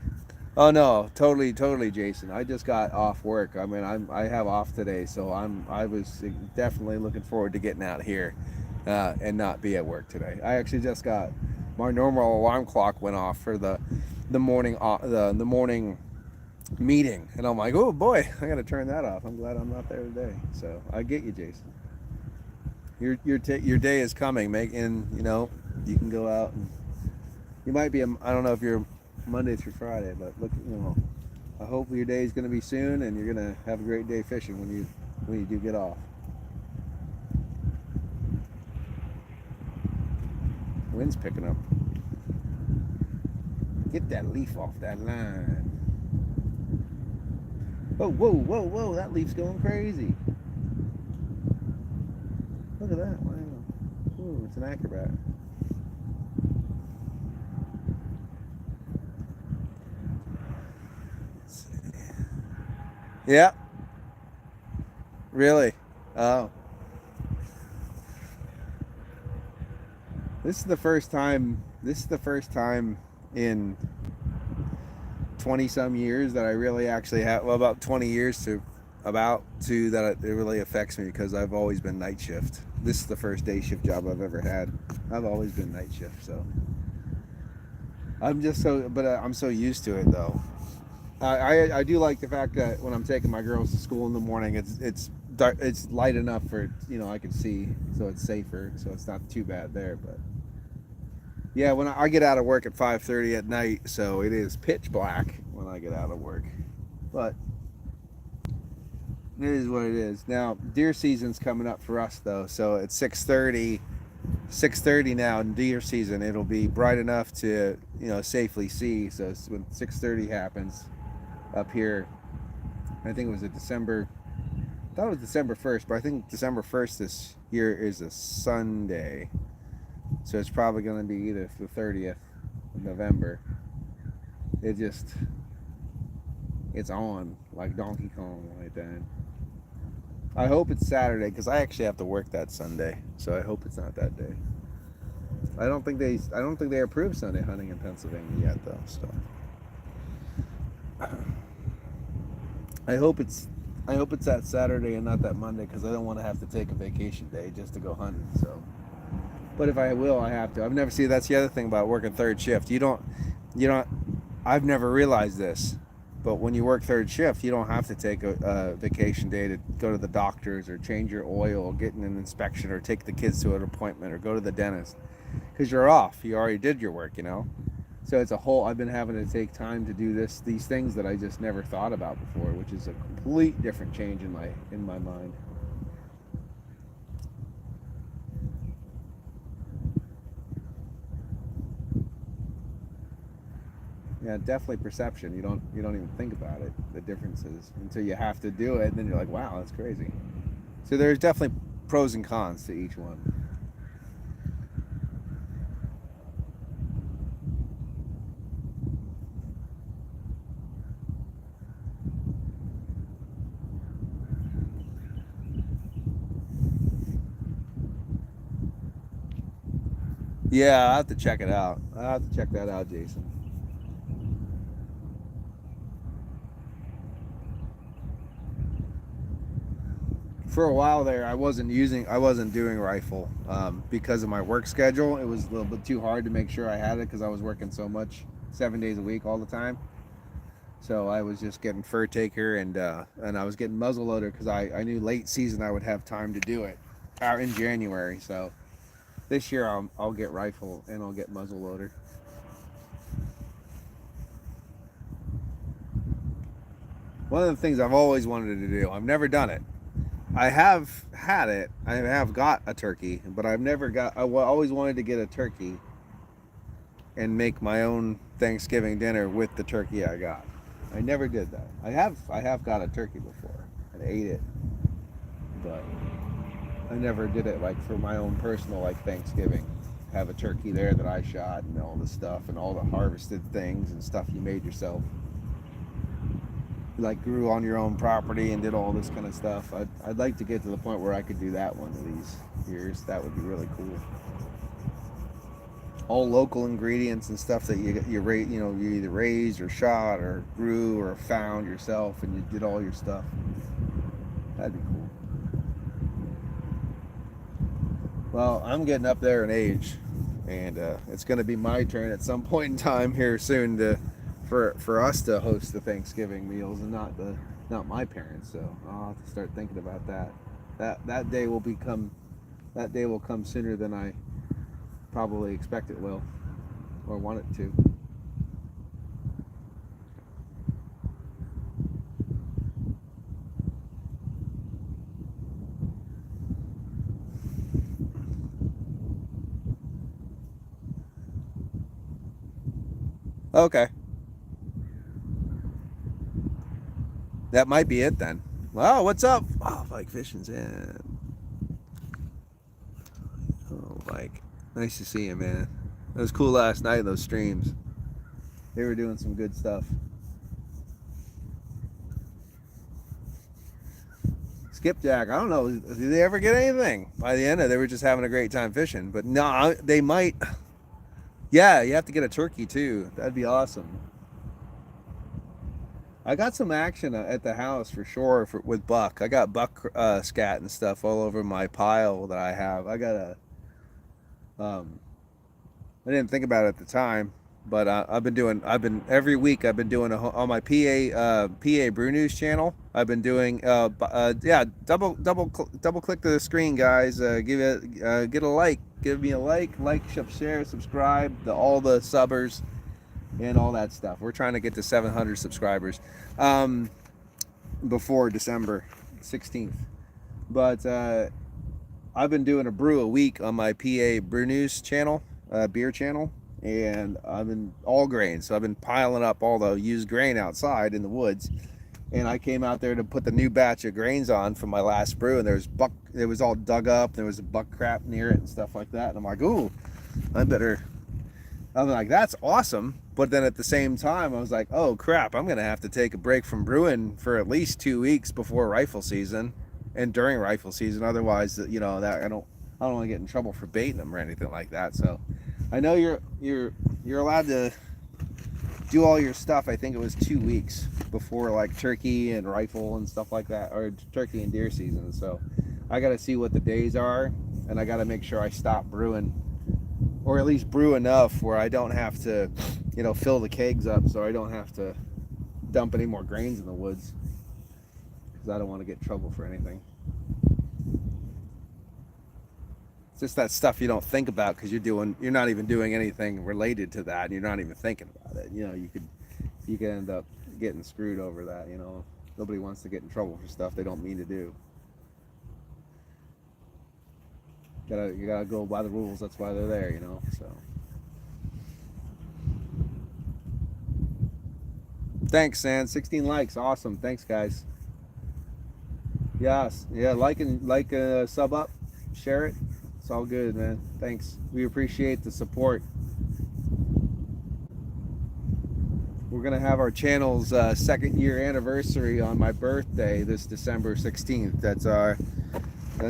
no, totally, Jason. I just got off work. I mean, I have off today, so I was definitely looking forward to getting out here and not be at work today. I actually just got my normal alarm clock went off for the morning the morning meeting, and I'm like, oh boy, I got to turn that off. I'm glad I'm not there today. So I get you, Jason. Your day is coming. You can go out and you might be. I don't know if you're Monday through Friday, but look, I hope your day is going to be soon, and you're going to have a great day fishing when you do get off. Wind's picking up. Get that leaf off that line. Oh, whoa, whoa, whoa, that leaf's going crazy. Look at that. Wow. Ooh, it's an acrobat. Yeah, really. Oh, this is the first time. This is the first time in 20 some years that I really actually have. Well, about 20 years to about to that it really affects me because I've always been night shift. This is the first day shift job I've ever had. I've always been night shift, so I'm just so. But I'm so used to it though. I do like the fact that when I'm taking my girls to school in the morning, it's dark, it's light enough for I can see, so it's safer, so it's not too bad there. But yeah, when I get out of work at 5:30 at night, so it is pitch black when I get out of work. But it is what it is. Now deer season's coming up for us though, so it's 6:30 now in deer season. It'll be bright enough to safely see. So when 6:30 happens up here, I think it was a December. I thought it was December 1st, but I think December 1st this year is a Sunday. So it's probably going to be either the 30th of November. It just, it's on like Donkey Kong right then. I hope it's Saturday because I actually have to work that Sunday. So I hope it's not that day. I don't think they approved Sunday hunting in Pennsylvania yet though. So I hope it's that Saturday and not that Monday because I don't want to have to take a vacation day just to go hunting. So, but if I will, I have to. I've never seen. That's the other thing about working third shift. You don't. I've never realized this, but when you work third shift, you don't have to take a vacation day to go to the doctors or change your oil, or get an inspection, or take the kids to an appointment, or go to the dentist, because you're off. You already did your work. So it's a whole. I've been having to take time to do these things that I just never thought about before, which is a complete different change in my mind. Yeah, definitely perception. You don't even think about it, the differences, until you have to do it, and then you're like, wow, that's crazy. So there's definitely pros and cons to each one. Yeah, I'll have to check it out. I'll have to check that out, Jason. For a while there, I wasn't doing rifle because of my work schedule. It was a little bit too hard to make sure I had it because I was working so much, 7 days a week all the time. So I was just getting fur taker and I was getting muzzle loader because I knew late season I would have time to do it out in January. So this year I'll get rifle and I'll get muzzle loader. One of the things I've always wanted to do, I've never done it. I have had it. I have got a turkey, but I've never got. Always wanted to get a turkey and make my own Thanksgiving dinner with the turkey I got. I never did that. I have got a turkey before and ate it, but I never did it like for my own personal like Thanksgiving. Have a turkey there that I shot and all the stuff and all the harvested things and stuff you made yourself. Like grew on your own property and did all this kind of stuff. I'd like to get to the point where I could do that one of these years. That would be really cool. All local ingredients and stuff that you either raised or shot or grew or found yourself, and you did all your stuff. That'd be cool. Well, I'm getting up there in age, and it's going to be my turn at some point in time here soon for us to host the Thanksgiving meals, and not my parents. So I'll have to start thinking about that. That day will come sooner than I probably expect it will, or want it to. Okay. That might be it then. Well, what's up? Oh, Mike Fishing's in. Oh, Mike. Nice to see you, man. It was cool last night, those streams. They were doing some good stuff. Skipjack, I don't know. Did they ever get anything? By the end of it, they were just having a great time fishing. But no, they might. Yeah, you have to get a turkey too. That'd be awesome. I got some action at the house for sure with buck. I got buck scat and stuff all over my pile that I have. I got a. I didn't think about it at the time, but I've been doing. I've been every week. I've been doing on my PA Brew News channel. I've been doing. Yeah, double click the screen, guys. Give it. Get a like. Give me a like, share, subscribe. All the subbers and all that stuff. We're trying to get to 700 subscribers before December 16th. But I've been doing a brew a week on my PA Brew News channel, beer channel, and I've been all grain. So I've been piling up all the used grain outside in the woods. And I came out there to put the new batch of grains on from my last brew, and there's buck. It was all dug up. There was a buck crap near it and stuff like that. And I'm like, ooh, I better. I'm like, that's awesome. But then at the same time, I was like, oh crap, I'm gonna have to take a break from brewing for at least 2 weeks before rifle season, and during rifle season. Otherwise, that I don't want to get in trouble for baiting them or anything like that. So, I know you're allowed to do all your stuff. I think it was 2 weeks before like turkey and rifle and stuff like that, or turkey and deer season. So, I got to see what the days are, and I got to make sure I stop brewing, or at least brew enough where I don't have to, fill the kegs up, so I don't have to dump any more grains in the woods, because I don't want to get in trouble for anything. It's just that stuff you don't think about because you're not even doing anything related to that, and you're not even thinking about it. You could end up getting screwed over that. Nobody wants to get in trouble for stuff they don't mean to do. You gotta go by the rules. That's why they're there, So. Thanks, San. 16 likes, awesome. Thanks, guys. Yes, yeah. Sub up, share it. It's all good, man. Thanks. We appreciate the support. We're gonna have our channel's second year anniversary on my birthday this December 16th. That's our.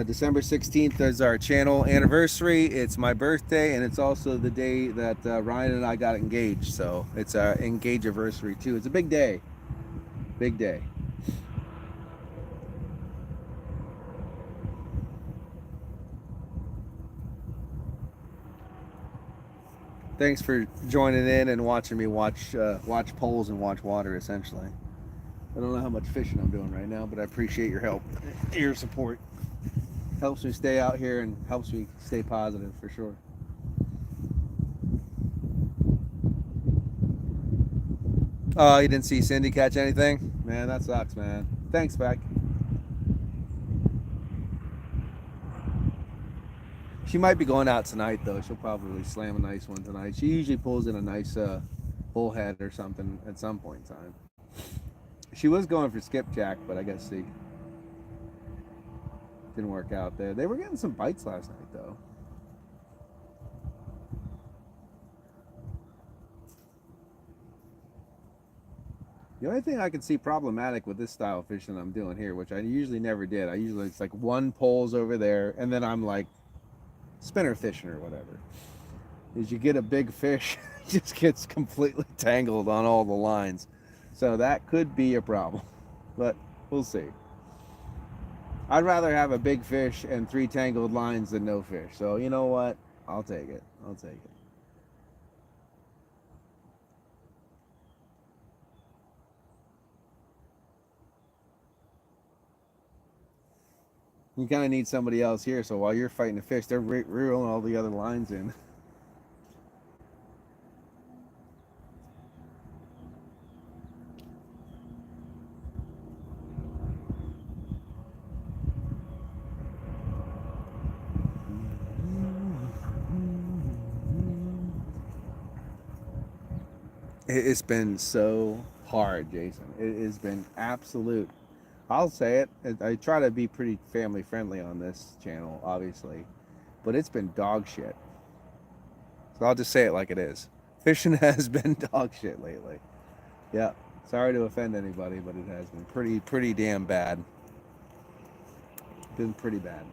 December 16th is our channel anniversary. It's my birthday, and it's also the day that Ryan and I got engaged. So it's our engage anniversary too. It's a big day. Big day. Thanks for joining in and watching me watch poles and watch water, essentially. I don't know how much fishing I'm doing right now, but I appreciate your help, your support. Helps me stay out here and helps me stay positive for sure. Oh, you didn't see Cindy catch anything? Man, that sucks, man. Thanks, Beck. She might be going out tonight, though. She'll probably slam a nice one tonight. She usually pulls in a nice bullhead or something at some point in time. She was going for skipjack, but I guess she didn't work out there. They were getting some bites last night, though. The only thing I can see problematic with this style of fishing I'm doing here, which I usually never did, it's like one pole's over there, and then I'm like spinner fishing or whatever, is you get a big fish, it just gets completely tangled on all the lines. So that could be a problem, but we'll see. I'd rather have a big fish and 3 tangled lines than no fish. So you know what? I'll take it. You kind of need somebody else here, so while you're fighting the fish, they're reeling all the other lines in. It's been so hard, Jason. It has been absolute. I'll say it. I try to be pretty family friendly on this channel, obviously, but it's been dog shit. So I'll just say it like it is. Fishing has been dog shit lately. Yeah. Sorry to offend anybody, but it has been pretty damn bad. Been pretty bad.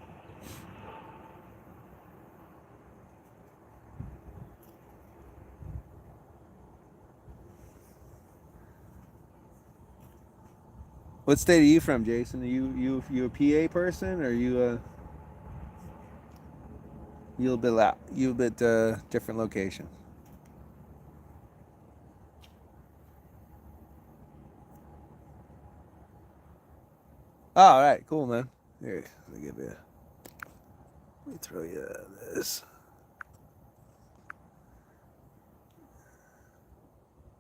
What state are you from, Jason? Are you a PA person, or you a bit you a bit different location? Oh, all right, cool, man. Here, let me give you. Let me throw you this.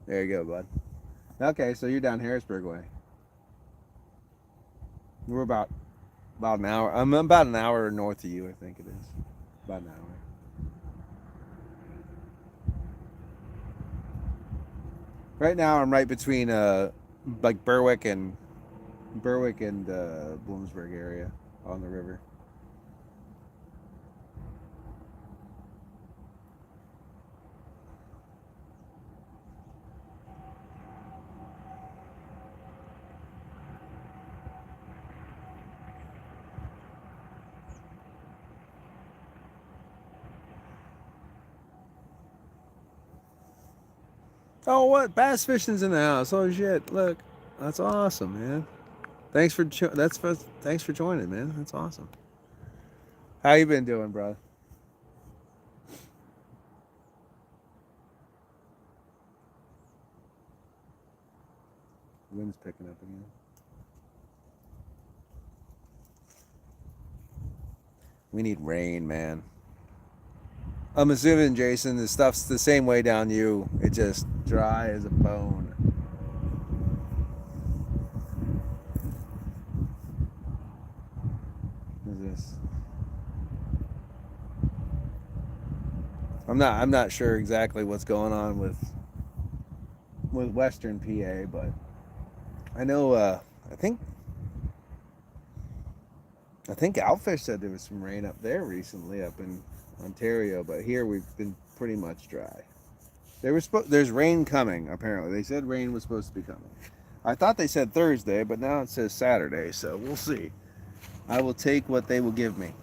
There you go, bud. Okay, so you're down Harrisburg way. We're about an hour. I'm about an hour north of you, I think it is. About an hour. Right now, I'm right between like Berwick and Bloomsburg area on the river. Oh, what bass fishing's in the house? Oh shit! Look, that's awesome, man. Thanks for joining, man. That's awesome. How you been doing, bro? Wind's picking up again. We need rain, man. I'm assuming, Jason, the stuff's the same way down you. It just dry as a bone. Is this? I'm not sure exactly what's going on with Western PA, but I know. I think Outfish said there was some rain up there recently, up in Ontario, but here we've been pretty much dry. There's rain coming. Apparently, they said rain was supposed to be coming. I thought they said Thursday, but now it says Saturday, so we'll see. I will take what they will give me.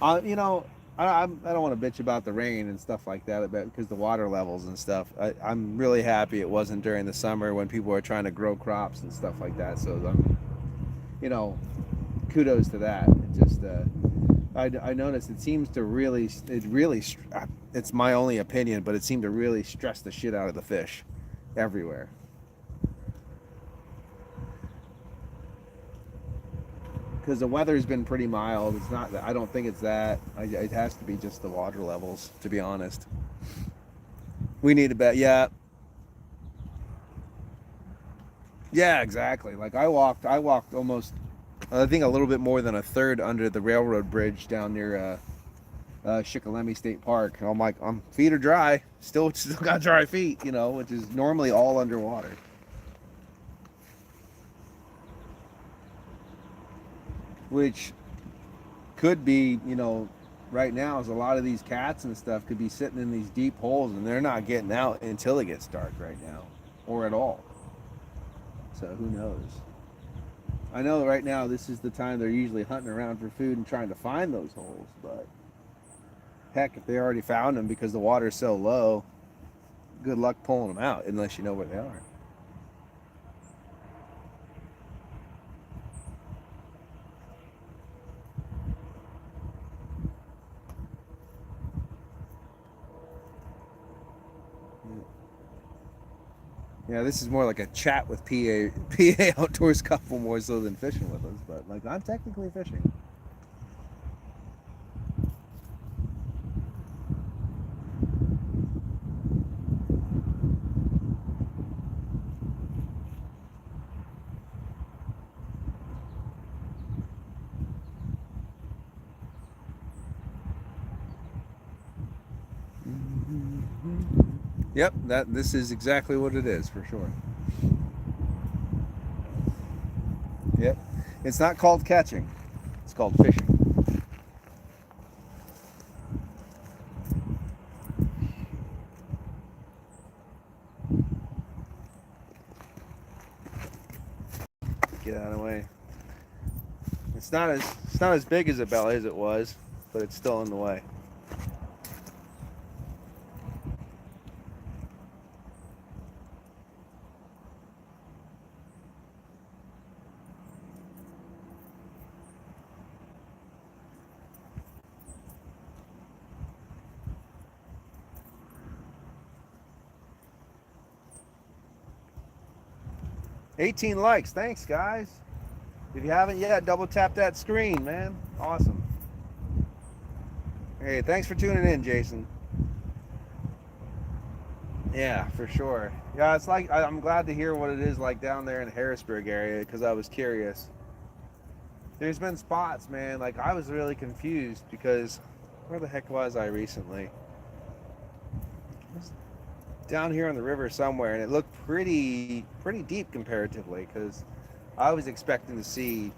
You know, I don't want to bitch about the rain and stuff like that, because the water levels and stuff. I'm really happy it wasn't during the summer when people are trying to grow crops and stuff like that. So you know, kudos to that. It just I noticed it seems to really it's my only opinion, but it seemed to really stress the shit out of the fish everywhere. Because the weather's been pretty mild. It's not. I don't think it's that. It has to be just the water levels. To be honest, we need a bet. Yeah, yeah, exactly. Like I walked almost. I think a little bit more than a third under the railroad bridge down near Shikellamy State Park. I'm like, feet are dry. Still got dry feet. You know, which is normally all underwater. Which could be, right now is a lot of these cats and stuff could be sitting in these deep holes and they're not getting out until it gets dark right now, or at all. So who knows? I know right now this is the time they're usually hunting around for food and trying to find those holes, but heck, if they already found them because the water's so low, good luck pulling them out unless you know where they are. Yeah, this is more like a chat with PA Outdoors couple more so than fishing with us, but like I'm technically fishing. Yep, this is exactly what it is for sure. Yep. It's not called catching. It's called fishing. Get out of the way. It's not as big as a belly as it was, but it's still in the way. $18 likes. Thanks, guys. If you haven't yet, double tap that screen, man. Awesome. Hey, thanks for tuning in, Jason. Yeah, for sure. Yeah, it's like I'm glad to hear what it is like down there in the Harrisburg area because I was curious. There's been spots, man. Like I was really confused because where the heck was I recently? I was down here on the river somewhere, and it looked pretty deep comparatively because I was expecting to see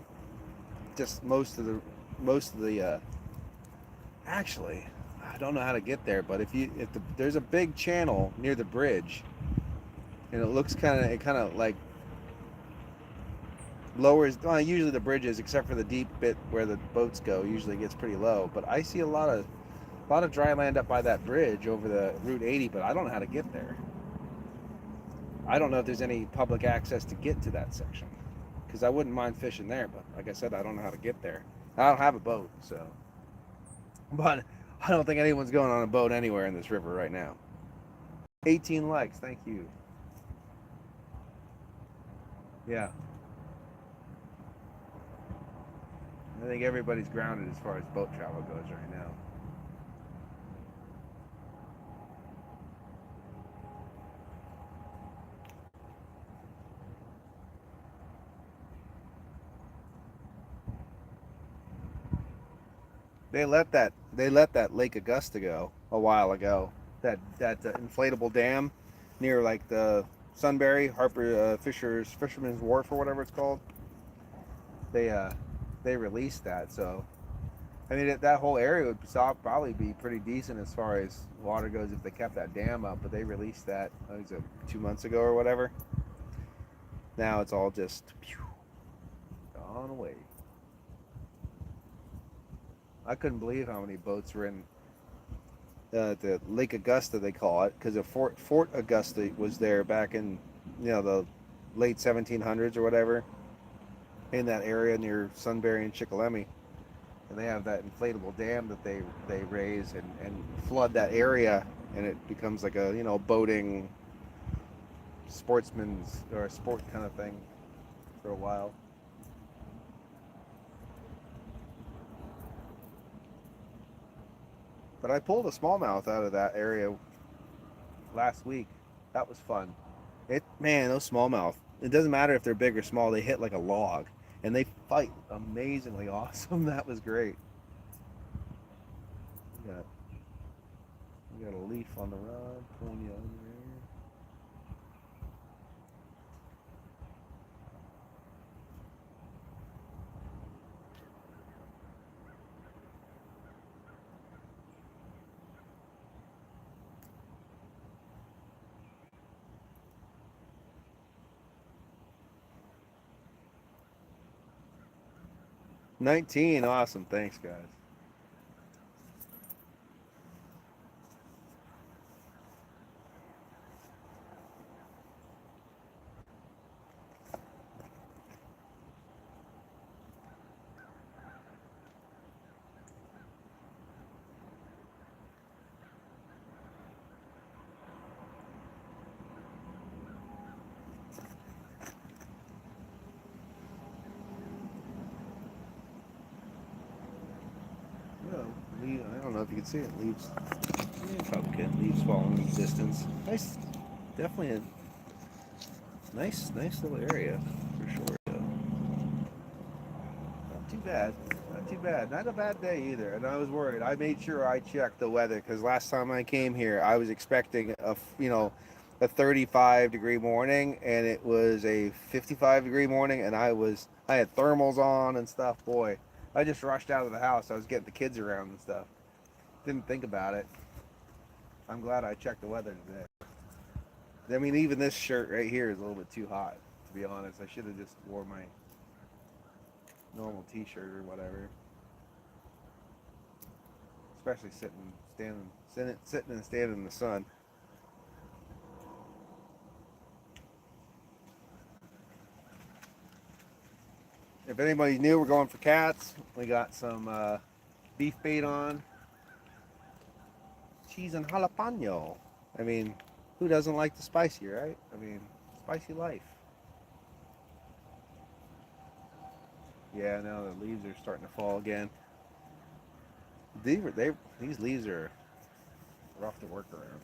just most of the actually I don't know how to get there, but there's a big channel near the bridge, and it kind of like lowers. Well, usually the bridges, except for the deep bit where the boats go, usually gets pretty low. But I see a lot of dry land up by that bridge over the Route 80, but I don't know how to get there. I don't know if there's any public access to get to that section because I wouldn't mind fishing there, but like I said, I don't know how to get there. I don't have a boat, so. But I don't think anyone's going on a boat anywhere in this river right now. 18 likes, thank you. Yeah, I think everybody's grounded as far as boat travel goes right now. They let that Lake Augusta go a while ago. That inflatable dam near like the Sunbury Harper Fisherman's Wharf or whatever it's called. They they released that, so I mean that whole area would probably be pretty decent as far as water goes if they kept that dam up. But they released that I think it was 2 months ago or whatever. Now it's all just gone away. I couldn't believe how many boats were in the Lake Augusta, they call it, because Fort Augusta was there back in the late 1700s or whatever, in that area near Sunbury and Chickalemi, and they have that inflatable dam that they raise and flood that area, and it becomes like a boating sportsman's or a sport kind of thing for a while. But I pulled a smallmouth out of that area last week. That was fun. Man, those smallmouth. It doesn't matter if they're big or small. They hit like a log, and they fight amazingly awesome. That was great. We got we got a leaf on the rod, pulling you under there. 19, awesome. Thanks, guys. Well, I don't know if you can see it. Leaves. Yeah, probably can. Leaves falling in the distance. Nice. Definitely a nice little area for sure. Though. Not too bad. Not too bad. Not a bad day either. And I was worried. I made sure I checked the weather because last time I came here, I was expecting a 35-degree morning, and it was a 55-degree morning, and I had thermals on and stuff. Boy, I just rushed out of the house. I was getting the kids around and stuff. Didn't think about it. I'm glad I checked the weather today. I mean, even this shirt right here is a little bit too hot, to be honest. I should have just wore my normal t-shirt or whatever. Especially sitting and standing in the sun. If anybody's new, we're going for cats. We got some beef bait on, cheese and jalapeno. I mean, who doesn't like the spicy, right? I mean, spicy life. Yeah, now the leaves are starting to fall again. These leaves are rough to work around.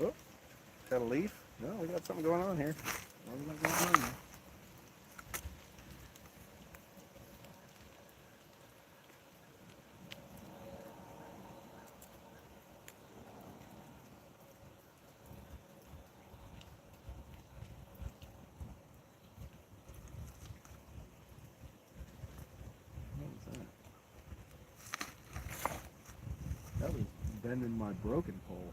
Oh, got a leaf? No, we got something going on here. What we got going on here? What was that? That was bending my broken pole.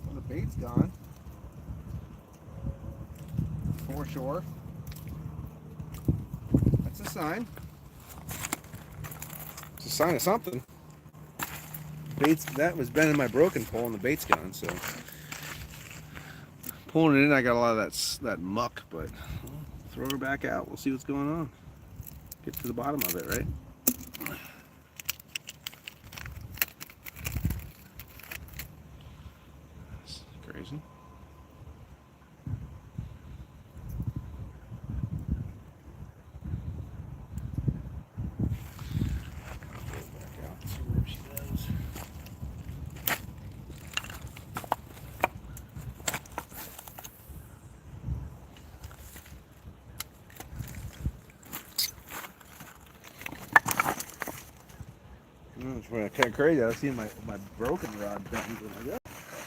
Well, the bait's gone. For sure. That's a sign. It's a sign of something. That was bending my broken pole, and the bait's gone. So pulling it in, I got a lot of that muck, but throw her back out. We'll see what's going on. Get to the bottom of it, right? That's crazy. It's kind of crazy. I was seeing my broken rod bent. Like, oh,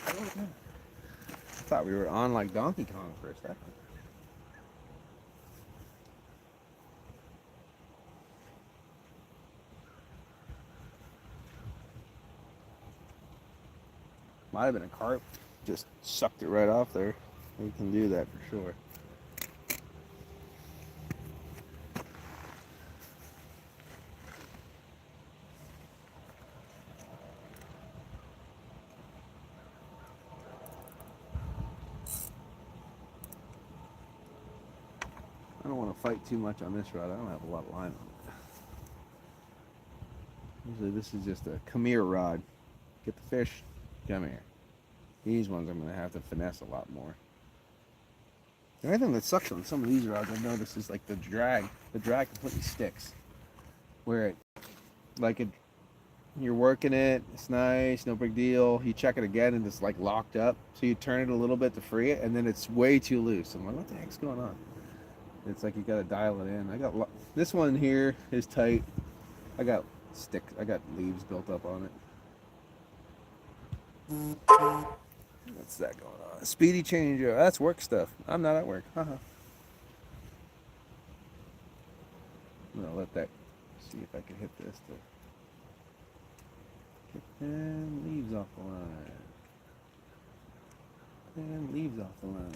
I thought we were on like Donkey Kong for a second. Might have been a carp. Just sucked it right off there. We can do that for sure. I don't want to fight too much on this rod. I don't have a lot of line on it. Usually this is just a come here rod. Get the fish, come here. These ones I'm going to have to finesse a lot more. The only thing that sucks on some of these rods I've noticed is like the drag. The drag completely sticks. Where you're working it, it's nice, no big deal. You check it again and it's like locked up. So you turn it a little bit to free it, and then it's way too loose. I'm like, what the heck's going on? It's like you gotta dial it in. This one here is tight. I got leaves built up on it. What's that going on? Speedy change. That's work stuff. I'm not at work. Haha. I'm gonna let that. See if I can hit this to get them leaves off the line. And leaves off the line.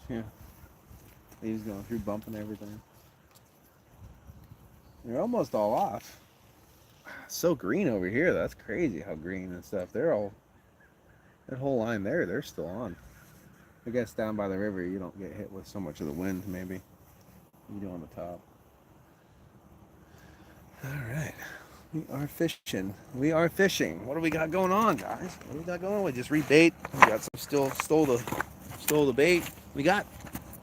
Yeah. Leaves going through, bumping everything. They're almost all off. So green over here. That's crazy how green and stuff. That whole line there, they're still on. I guess down by the river you don't get hit with so much of the wind, maybe. You do on the top. Alright. We are fishing. We are fishing. What do we got going on, guys? What do we got going on? We just rebait. We got some stole the bait. We got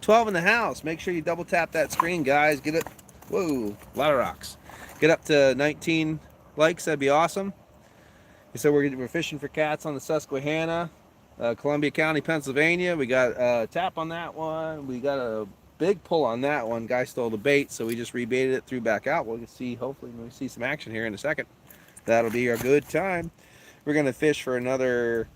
12 in the house. Make sure you double tap that screen, guys. Get it. Whoa, a lot of rocks. Get up to 19 likes. That'd be awesome. So we're fishing for cats on the Susquehanna, Columbia County, Pennsylvania. We got a tap on that one. We got a big pull on that one. Guy stole the bait, so we just rebaited it, threw back out. We'll see, hopefully, we'll see some action here in a second. That'll be our good time. We're going to fish for another,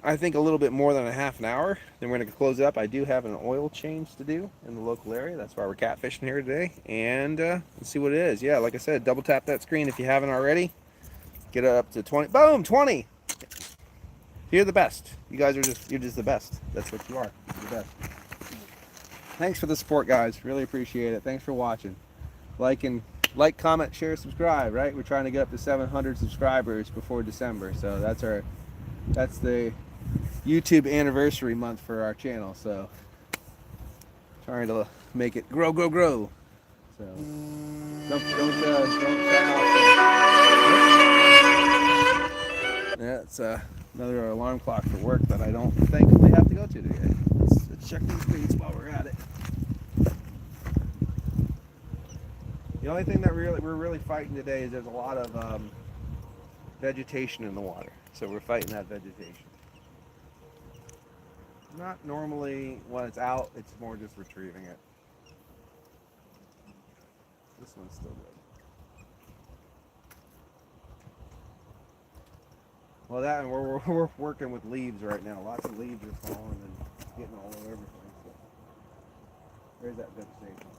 I think, a little bit more than a half an hour. Then we're going to close it up. I do have an oil change to do in the local area. That's why we're catfishing here today. And let's see what it is. Yeah, like I said, double tap that screen if you haven't already. Get it up to 20. Boom, 20. You're the best. You're just the best. That's what you are. You're the best. Thanks for the support, guys. Really appreciate it. Thanks for watching. Like, comment, share, subscribe, right? We're trying to get up to 700 subscribers before December. So that's the YouTube anniversary month for our channel. So trying to make it grow. So don't yeah, it's another alarm clock for work that I don't think we have to go to today. Let's check these baits while we're at it. The only thing that we're really fighting today is there's a lot of vegetation in the water. So we're fighting that vegetation. Not normally when it's out, it's more just retrieving it. This one's still good. Well, that and we're working with leaves right now. Lots of leaves are falling and getting all over everything. So there's that vegetation.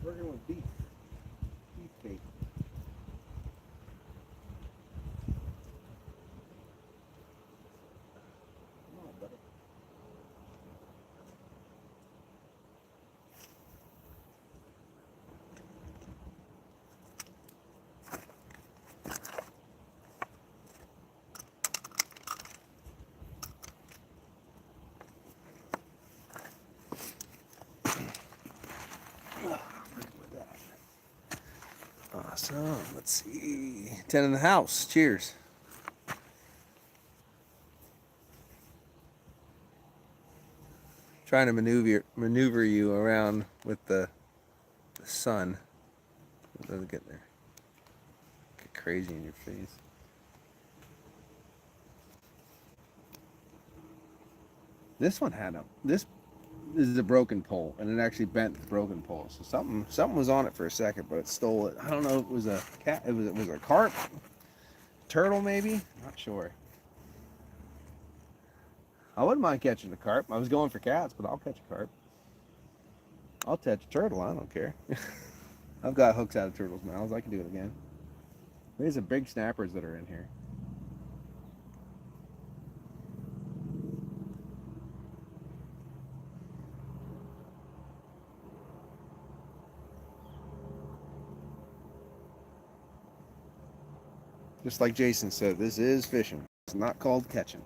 Working with beef bait. Come on, buddy. Awesome. Let's see. 10 in the house. Cheers. Trying to maneuver you around with the sun. It doesn't get there. Get crazy in your face. This one had this is a broken pole, and it actually bent the broken pole. So something was on it for a second, but it stole it. I don't know if it was a cat. It was a carp, turtle maybe. Not sure. I wouldn't mind catching a carp. I was going for cats, but I'll catch a carp. I'll catch a turtle. I don't care. I've got hooks out of turtles' mouths. I can do it again. There's some big snappers that are in here. Just like Jason said, this is fishing. It's not called catching.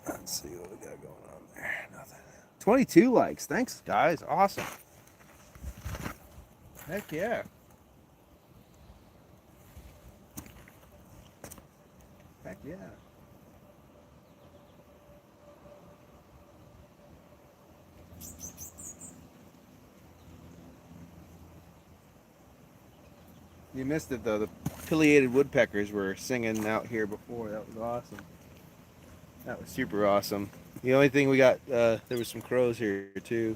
Let's see what we got going on there. Nothing. 22 likes. Thanks, guys. Awesome. Heck yeah. Heck yeah. You missed it though. The pileated woodpeckers were singing out here before. That was awesome. That was super awesome. The only thing we got, there was some crows here too.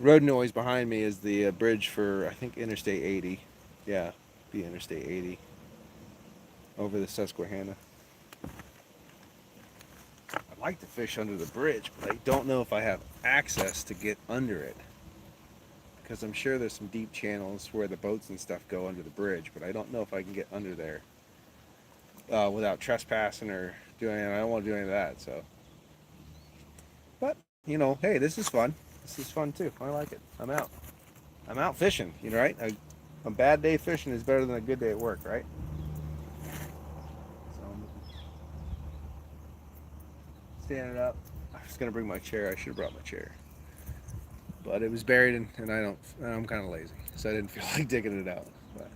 Road noise behind me is the bridge for, I think, Interstate 80. Yeah, be Interstate 80 over the Susquehanna. I'd like to fish under the bridge, but I don't know if I have access to get under it. Because I'm sure there's some deep channels where the boats and stuff go under the bridge, but I don't know if I can get under there without trespassing or doing anything. I don't want to do any of that, so. But, you know, hey, this is fun. This is fun too. I like it. I'm out. I'm out fishing, you know, right? A bad day fishing is better than a good day at work, right? So I'm standing up. I was gonna bring my chair. I should have brought my chair, but it was buried and I'm kind of lazy, so I didn't feel like digging it out. But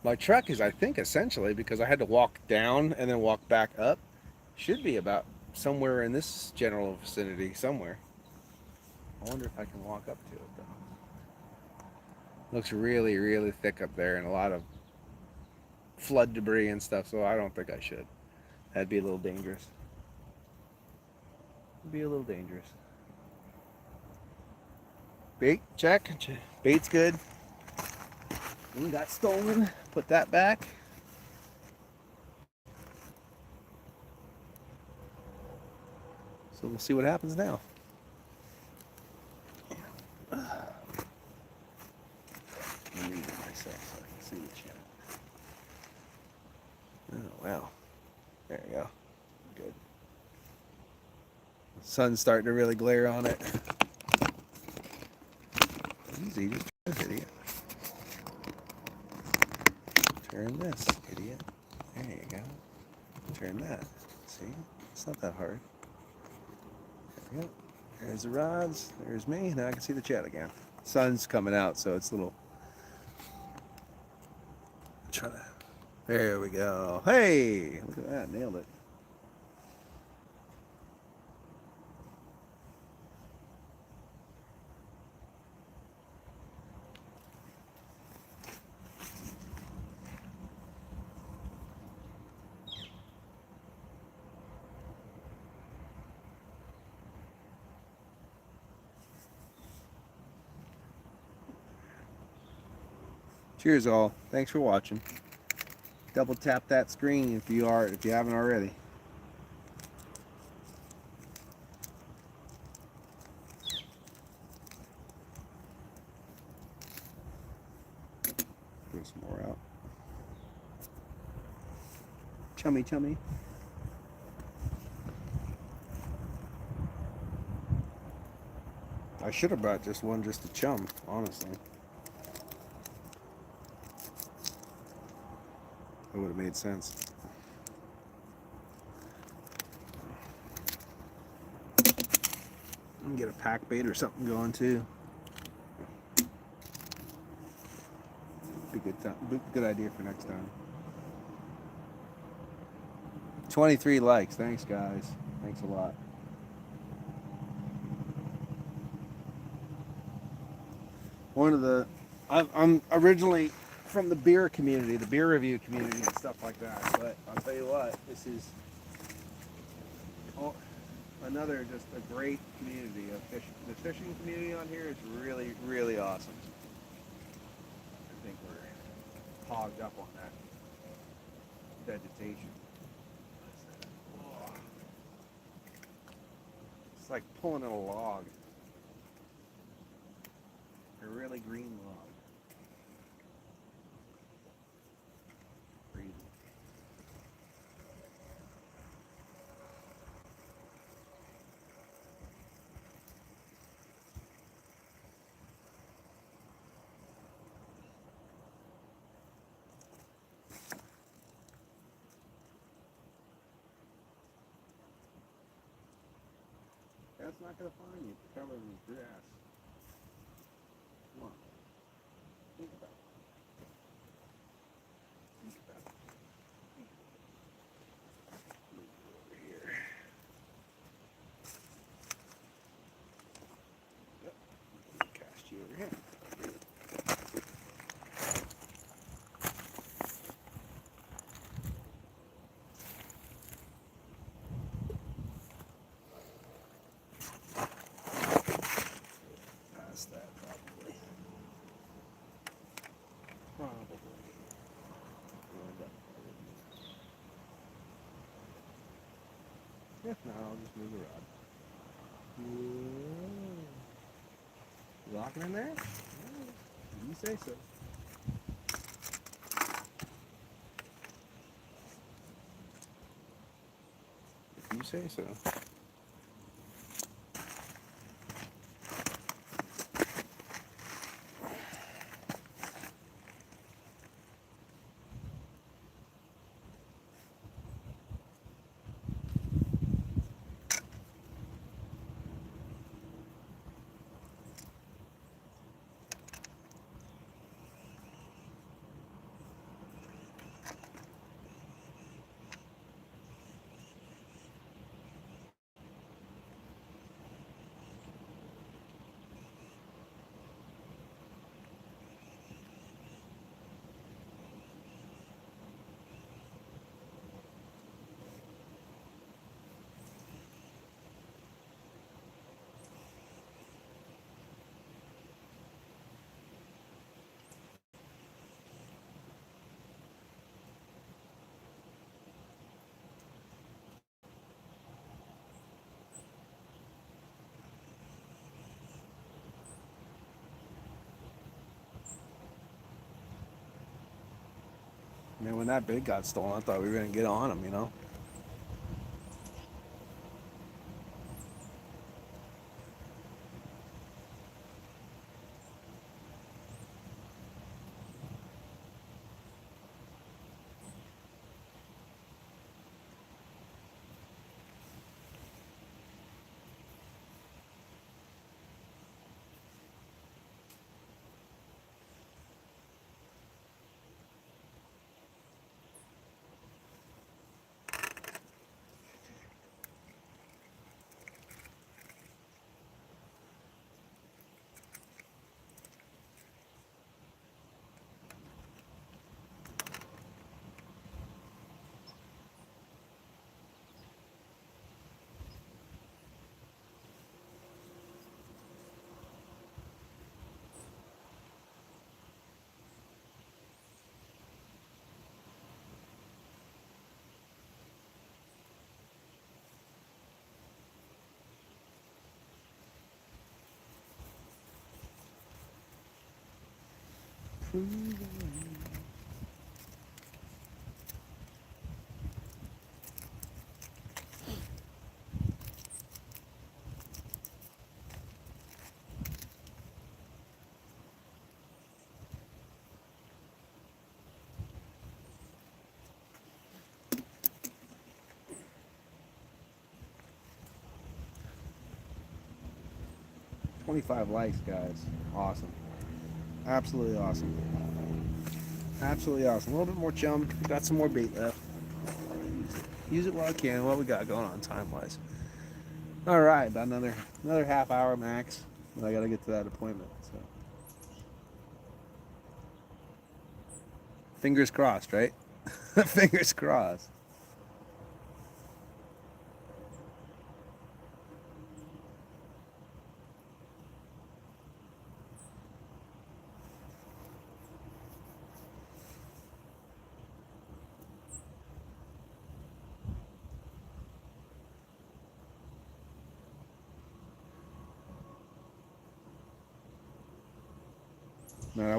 my truck is, I think, essentially, because I had to walk down and then walk back up, should be about somewhere in this general vicinity somewhere. I wonder if I can walk up to it though. Looks really, really thick up there and a lot of flood debris and stuff, so I don't think I should. That'd be a little dangerous. It'd be a little dangerous. Bait, check. Bait's good. One got stolen. Put that back. So we'll see what happens now. I'm reading myself so I can see the chat. Oh, wow. There you go. Good. The sun's starting to really glare on it. Easy, just turn, idiot. Turn this, idiot. There you go. Turn that. See? It's not that hard. There we go. There's the rods. There's me. Now I can see the chat again. Sun's coming out, so it's a little. Try to. There we go. Hey! Look at that. Nailed it. Cheers all. Thanks for watching. Double tap that screen if you haven't already. Throw some more out. Chummy, chummy. I should have brought just one just to chum, honestly. That would have made sense. I'm gonna get a pack bait or something going too. Be good idea for next time. 23 likes. Thanks, guys. Thanks a lot. I'm originally from the beer community, the beer review community and stuff like that, but I'll tell you what, this is another just a great community of fishing. The fishing community on here is really, really awesome. I think we're hogged up on that vegetation. It's like pulling at a log. A really green log. Crazy. That's not gonna find you. It's covered in grass. Come on. Think about it. Think about it. Move over here. Yep. Cast you over here. Past that probably. Probably. If not, I'll just move the rod. You locking in there? You say so. If you say so. Man, when that bait got stolen, I thought we were gonna get on him, you know? 25 likes, guys. Awesome. Absolutely awesome. Absolutely awesome. A little bit more chum. Got some more bait left. Use it while I can. What we got going on time-wise? All right, about another half hour max. But I got to get to that appointment. So fingers crossed, right? Fingers crossed. Man,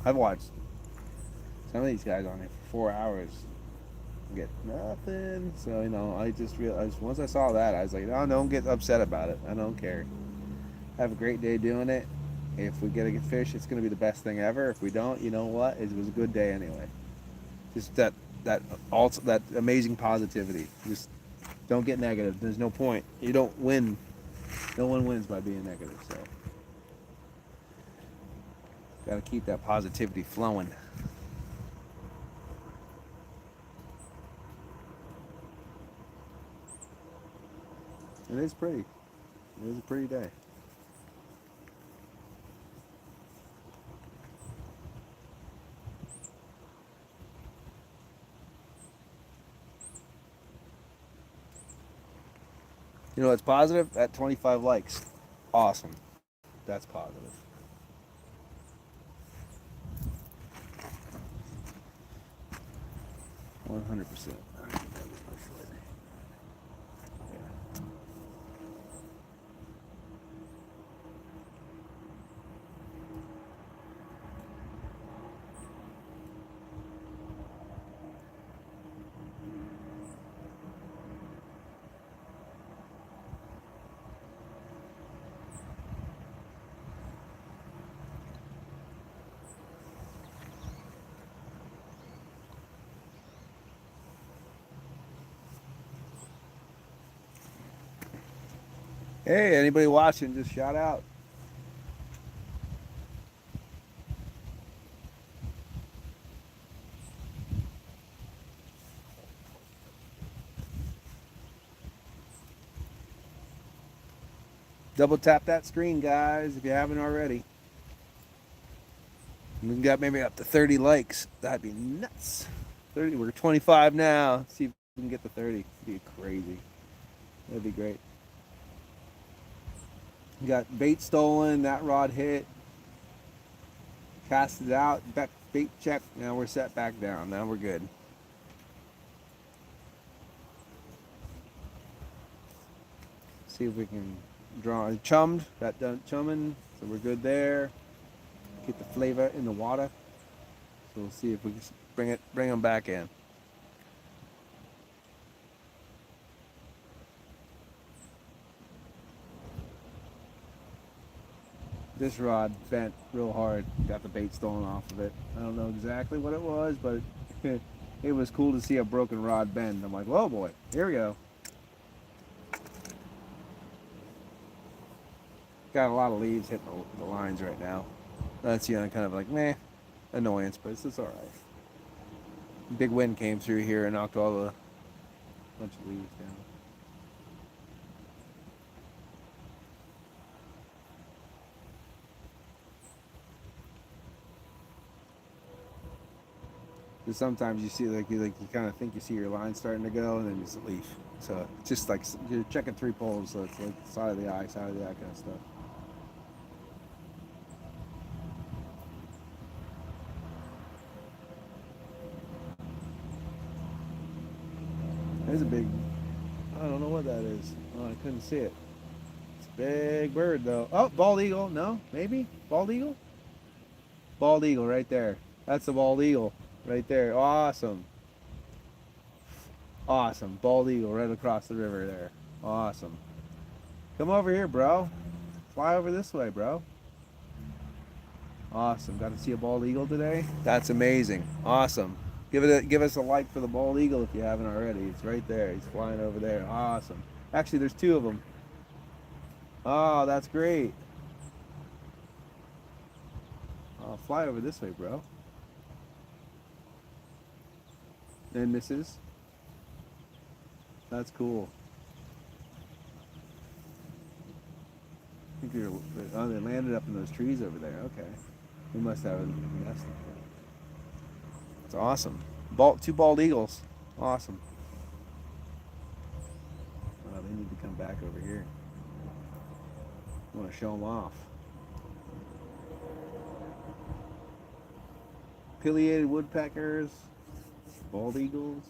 I've watched some of these guys on here for 4 hours and get nothing. So, I just realized once I saw that, I was like, no, don't get upset about it. I don't care. Have a great day doing it. If we get a good fish, it's going to be the best thing ever. If we don't, you know what? It was a good day anyway. Just that amazing positivity. Just don't get negative. There's no point. You don't win. No one wins by being negative. So, got to keep that positivity flowing. It is pretty. It is a pretty day. You know what's positive? At 25 likes. Awesome. That's positive. 100%. Hey, anybody watching, just shout out. Double tap that screen, guys, if you haven't already. We got maybe up to 30 likes. That'd be nuts. 30. We're 25 now. See if we can get to 30. It'd be crazy. That'd be great. We got bait stolen. That rod hit. Cast it out. Back bait check. Now we're set back down. Now we're good. See if we can draw. Chummed. Got done chumming. So we're good there. Get the flavor in the water. So we'll see if we can bring them back in. This rod bent real hard. Got the bait stolen off of it. I don't know exactly what it was, but it was cool to see a broken rod bend. I'm like, whoa, boy, here we go. Got a lot of leaves hitting the lines right now. That's kind of like meh annoyance, but it's all right. Big wind came through here and knocked all the bunch of leaves down. Because sometimes you see you kind of think you see your line starting to go, and then it's a leaf. So it's just like you're checking 3 poles, so it's like side of the eye, kind of stuff. There's a big. I don't know what that is. Oh, I couldn't see it. It's a big bird though. Oh, bald eagle. No, maybe bald eagle. Bald eagle right there. That's the bald eagle right there. Awesome. Awesome. Bald eagle right across the river there. Awesome. Come over here, bro. Fly over this way, bro. Awesome. Got to see a bald eagle today. That's amazing. Awesome. Give us a like for the bald eagle if you haven't already. It's right there. He's flying over there. Awesome. Actually, there's 2 of them. Oh, that's great. Oh, fly over this way, bro. And misses. That's cool. I think they landed up in those trees over there. Okay. We must have a nest. It's awesome. 2 bald eagles. Awesome. Oh, they need to come back over here. I want to show them off. Pileated woodpeckers, bald eagles.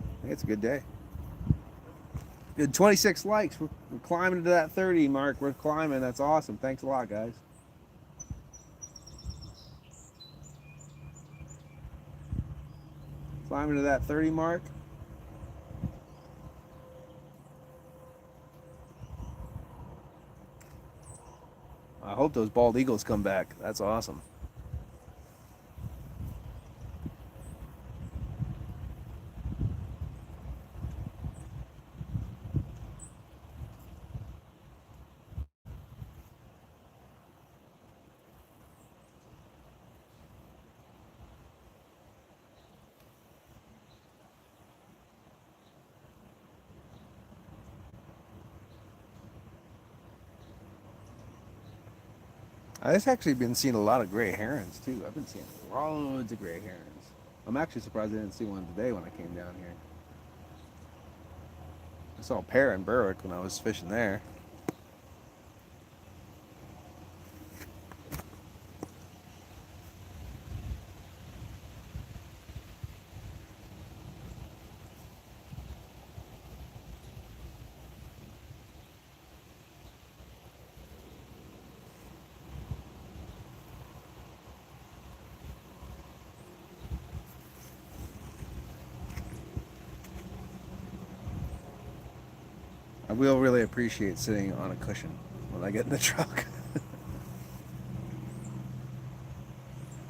I think it's a good day. Good 26 likes. We're climbing to that 30 mark. We're climbing. That's awesome. Thanks a lot, guys. Climbing to that 30 mark. I hope those bald eagles come back. That's awesome. I've actually been seeing a lot of gray herons too. I've been seeing loads of gray herons. I'm actually surprised I didn't see one today when I came down here. I saw a pair in Berwick when I was fishing there. I will really appreciate sitting on a cushion when I get in the truck.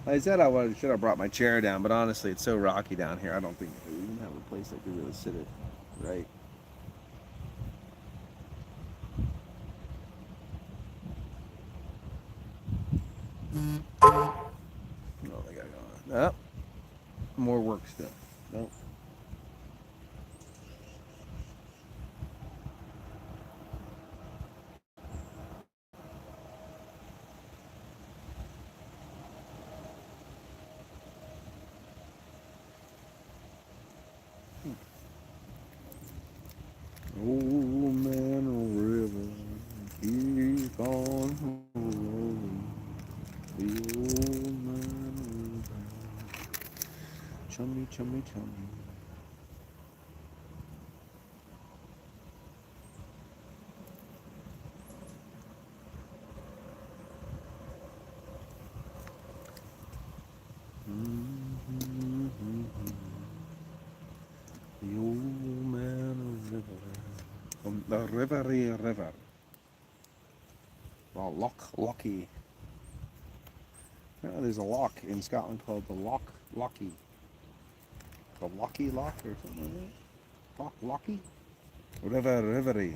Like I said, should have brought my chair down, but honestly, it's so rocky down here. I don't think I even have a place I could really sit it right. Oh, they got going. Oh, more work still. Nope. Old man river, keep on rolling. The old man river, chummy, chummy, chummy. The old man river, from the river. Oh, Locky. There's a lock in Scotland called the Locky. The Locky Lock or something like that. Locky? Rivery.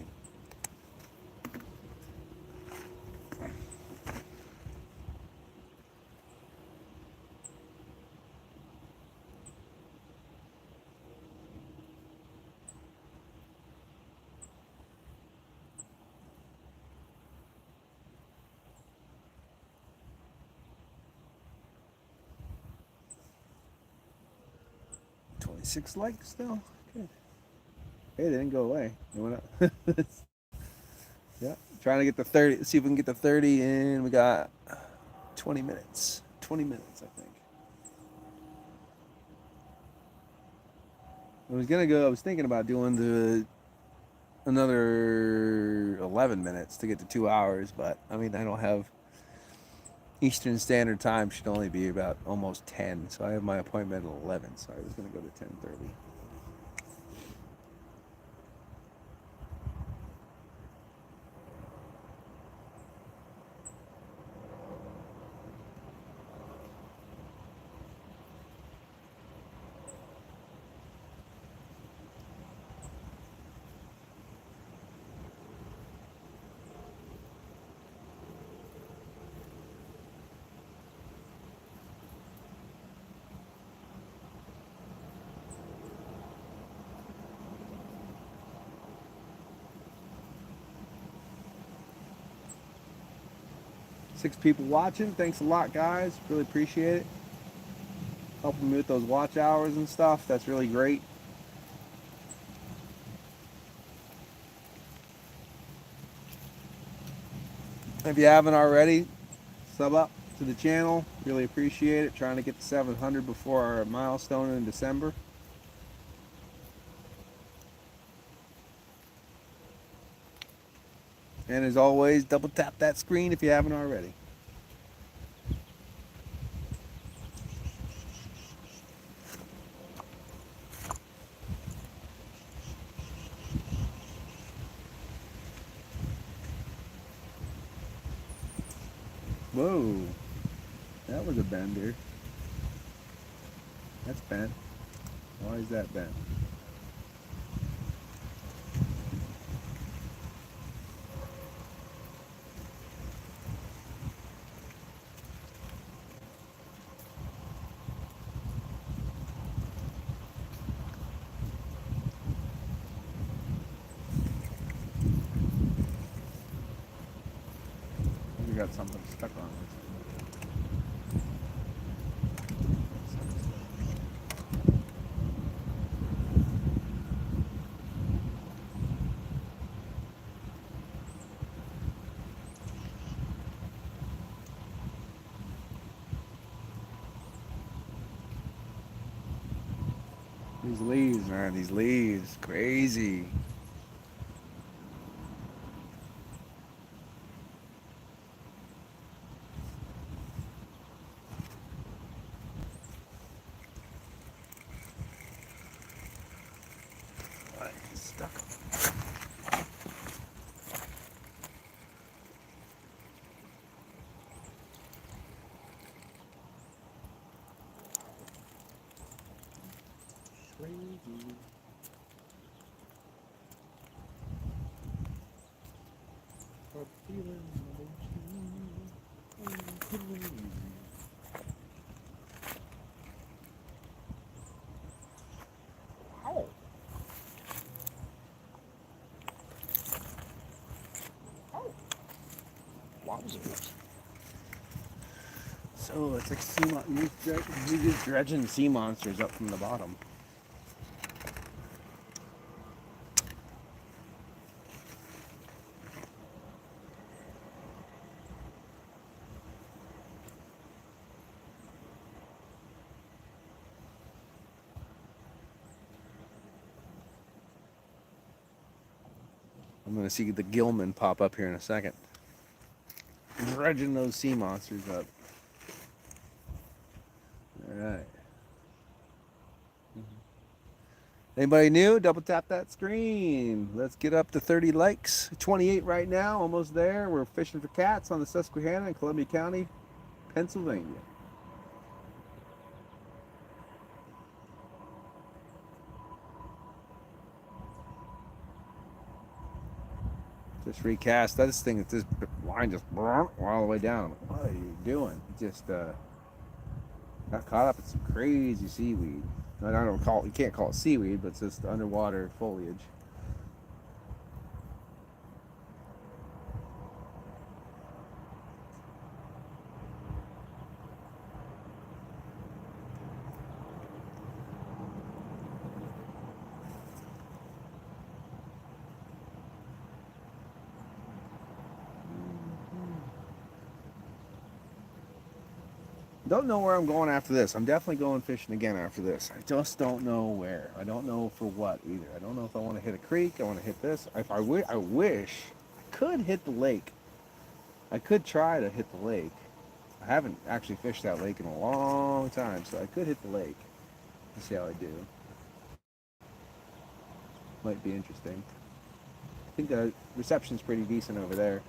26 likes still. Good. Hey, they didn't go away. They went up. Yeah, trying to get the 30. Let's see if we can get the 30 in. We got 20 minutes. 20 minutes, I think. I was thinking about doing another 11 minutes to get to 2 hours, but I mean, I don't have Eastern Standard Time should only be about almost 10, so I have my appointment at 11, so I was going to go to 10:30. Six people watching. Thanks a lot, guys. Really appreciate it. Helping me with those watch hours and stuff. That's really great. If you haven't already, sub up to the channel. Really appreciate it. Trying to get to 700 before our milestone in December. And as always, double tap that screen if you haven't already. Whoa, that was a bender. That's bent. Why is that bent? We got something stuck on it. These leaves, man, these leaves, crazy. What? It's stuck. Crazy. Ow. Ow. Wowzers. So it's like you're just dredging sea monsters up from the bottom. I'm gonna see the gillman pop up here in a second. Dredging those sea monsters up. Alright. Anybody new? Double tap that screen. Let's get up to 30 likes. 28 right now, almost there. We're fishing for cats on the Susquehanna in Columbia County, Pennsylvania. Just recast. This thing, this line just all the way down. What are you doing? Just got caught up in some crazy seaweed. I don't call it, you can't call it seaweed, but it's just underwater foliage. Don't know where I'm going after this. I'm definitely going fishing again after this. I just don't know where. I don't know for what either. I don't know if I want to hit a creek. I want to hit this. If I wish I could hit the lake. I could try to hit the lake. I haven't actually fished that lake in a long time, so I could hit the lake and see how I do. Might be interesting. I think the reception's pretty decent over there.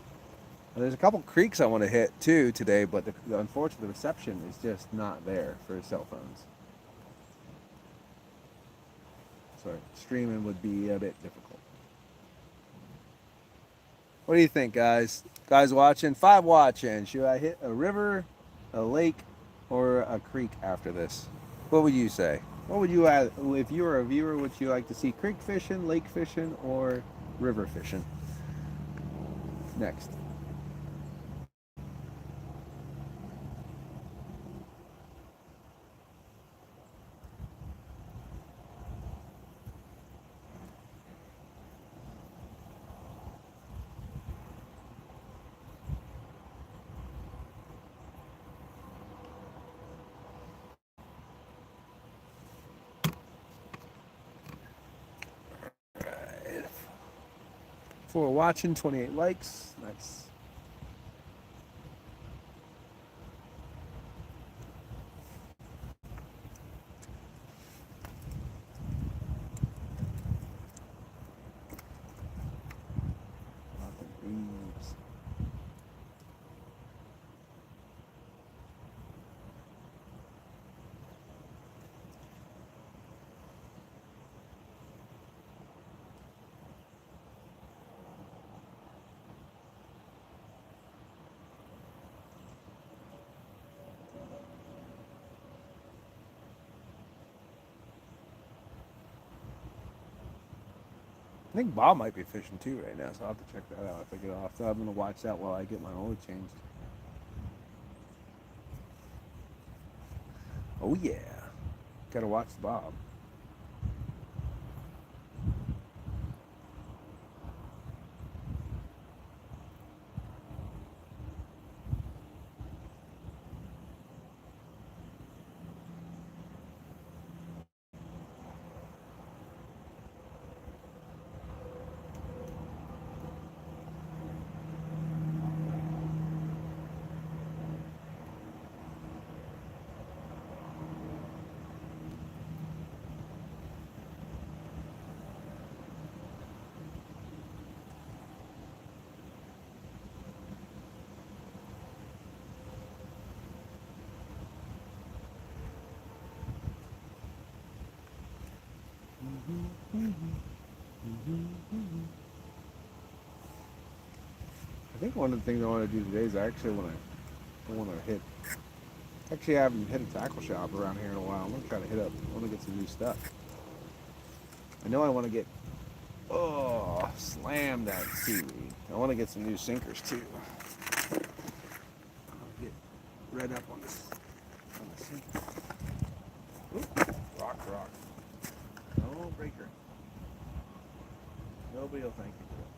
There's a couple creeks I want to hit too today, but unfortunately the reception is just not there for cell phones. So streaming would be a bit difficult. What do you think, guys? Guys watching, 5 watching. Should I hit a river, a lake, or a creek after this? What would you say? What would you add if you were a viewer? Would you like to see creek fishing, lake fishing, or river fishing? Next. For watching, 28 likes. Nice. I think Bob might be fishing too right now, so I'll have to check that out if I get off. So I'm gonna watch that while I get my oil changed. Oh yeah, gotta watch Bob. I think one of the things I want to do today is I actually want to hit. Actually, I haven't hit a tackle shop around here in a while. I'm gonna try to hit up. I want to get some new stuff. I know I want to get. Oh, slam that seaweed. I want to get some new sinkers too. I'll get read up on this on the sinker. Oop, rock. No breaker. Nobody will thank you for that.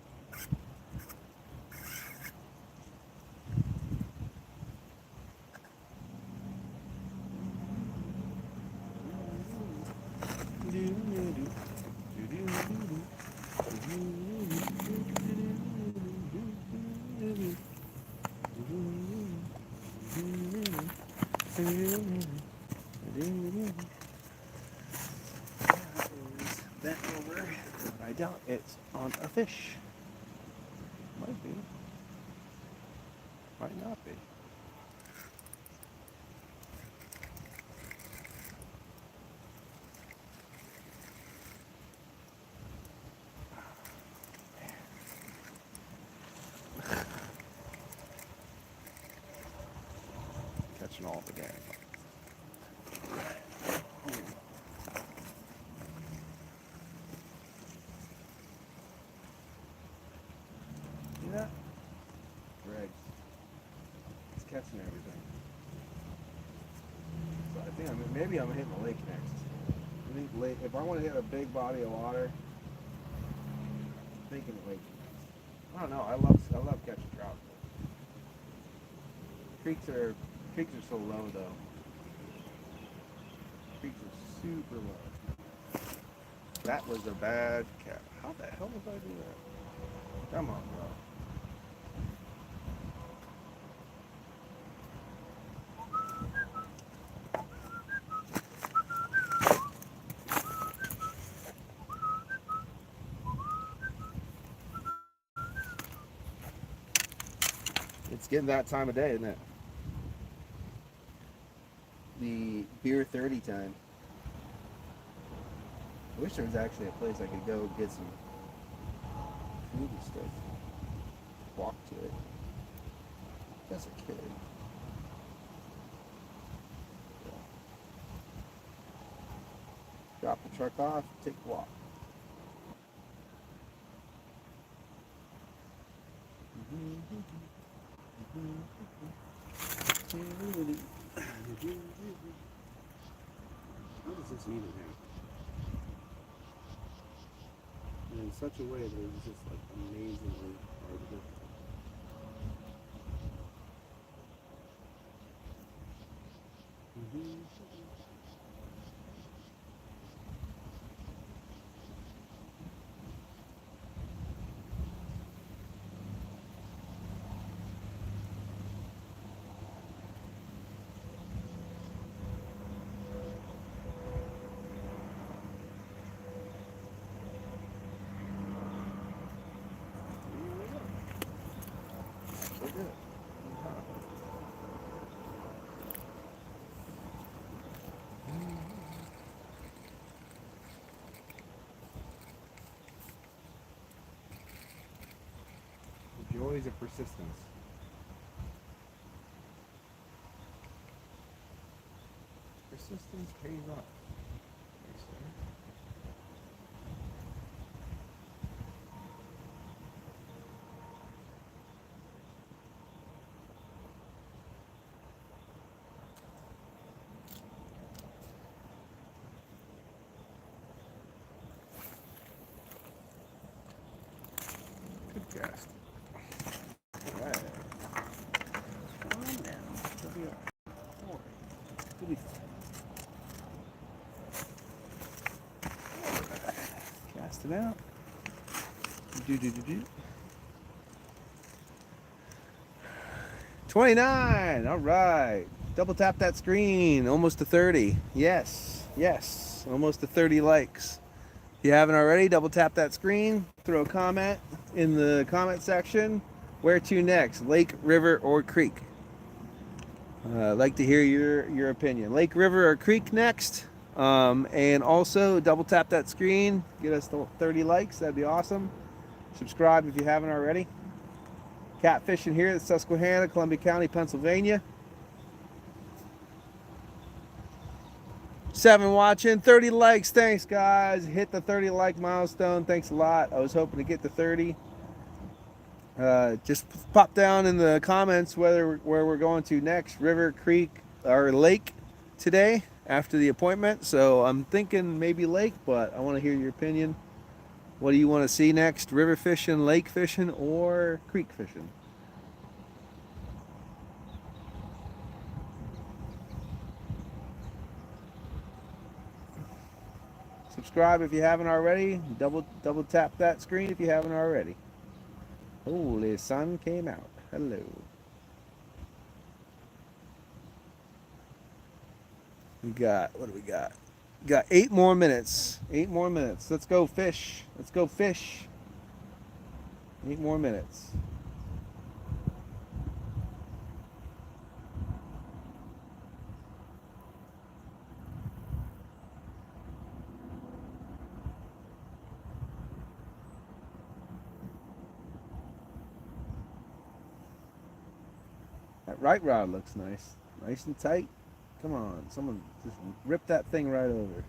Bent over. I doubt it's on a fish. Might be. Might not be. Catching all the gang. See that? Right. It's catching everything. So I think maybe I'm hitting the lake next. I think lake. If I want to hit a big body of water, I'm thinking lake next. I don't know. I love catching trout. Creeks are so low though. Creeks are super low. That was a bad cat. How the hell did I do that? Come on, bro. It's getting that time of day, isn't it? The beer 30 time. I wish there was actually a place I could go get some food and stuff. Walk to it. As a kid. Yeah. Drop the truck off, take a walk. What does this mean in here? In such a way that it's just like amazingly hard to do. So good. The joys of persistence. Persistence pays off. cast. All right. Come on now. Here we are. 4, 35. Cast it out. Do. 29. All right. Double tap that screen. Almost to 30. Yes. Yes. Almost to 30 likes. If you haven't already, double tap that screen. Throw a comment in the comment section. Where to next? Lake, river, or creek? I'd like to hear your opinion. Lake, river, or creek next? And also double tap that screen. Get us to 30 likes. That'd be awesome. Subscribe if you haven't already. Catfishing here at Susquehanna, Columbia County, Pennsylvania. 7 watching, 30 likes. Thanks, guys. Hit the 30 like milestone. Thanks a lot. I was hoping to get to 30. Just pop down in the comments where we're going to next, river, creek, or lake today after the appointment. So I'm thinking maybe lake, but I want to hear your opinion. What do you want to see next? River fishing, lake fishing, or creek fishing? Subscribe if you haven't already. Double tap that screen if you haven't already. Holy sun came out. Hello. We got, what do we got? We got 8 more minutes. 8 more minutes. Let's go fish. Let's go fish. 8 more minutes. That right rod looks nice. Nice and tight. Come on. Someone just rip that thing right over.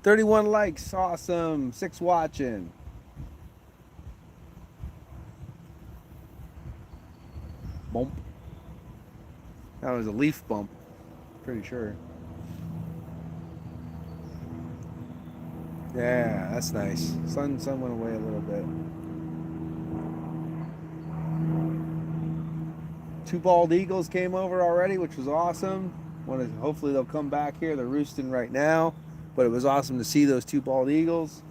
31 likes. Awesome. 6 watching. Bump. That was a leaf bump. Pretty sure. Yeah, that's nice. Sun went away a little bit. 2 bald eagles came over already, which was awesome. Hopefully they'll come back here. They're roosting right now, but it was awesome to see those 2 bald eagles.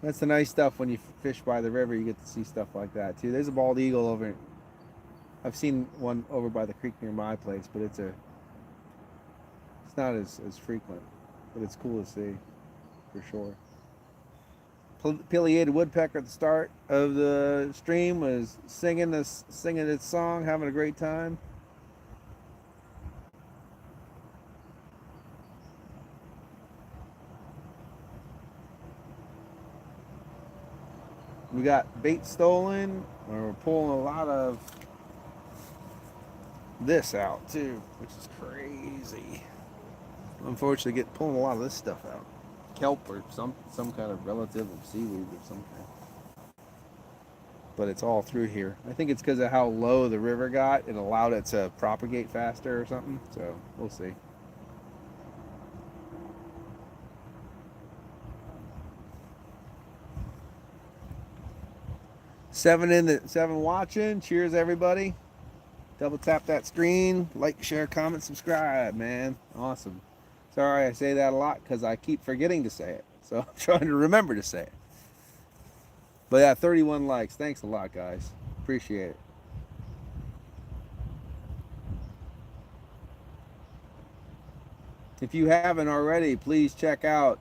That's the nice stuff when you fish by the river. You get to see stuff like that too. There's a bald eagle over. I've seen one over by the creek near my place, but it's not as frequent, but it's cool to see for sure. Pileated woodpecker at the start of the stream was singing its song, having a great time. We got bait stolen. We're pulling a lot of this out too, which is crazy. Unfortunately, pulling a lot of this stuff out. Kelp or some kind of relative of seaweed of some kind. But it's all through here. I think it's because of how low the river got. It allowed it to propagate faster or something. So we'll see. Seven watching. Cheers, everybody. Double tap that screen. Like, share, comment, subscribe, man. Awesome. Sorry I say that a lot because I keep forgetting to say it. So I'm trying to remember to say it. But yeah, 31 likes. Thanks a lot, guys. Appreciate it. If you haven't already, please check out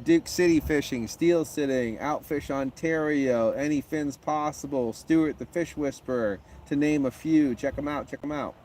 Duke City Fishing, Steel Sitting, Outfish Ontario, Any Fins Possible, Stuart the Fish Whisperer, to name a few. Check them out. Check them out.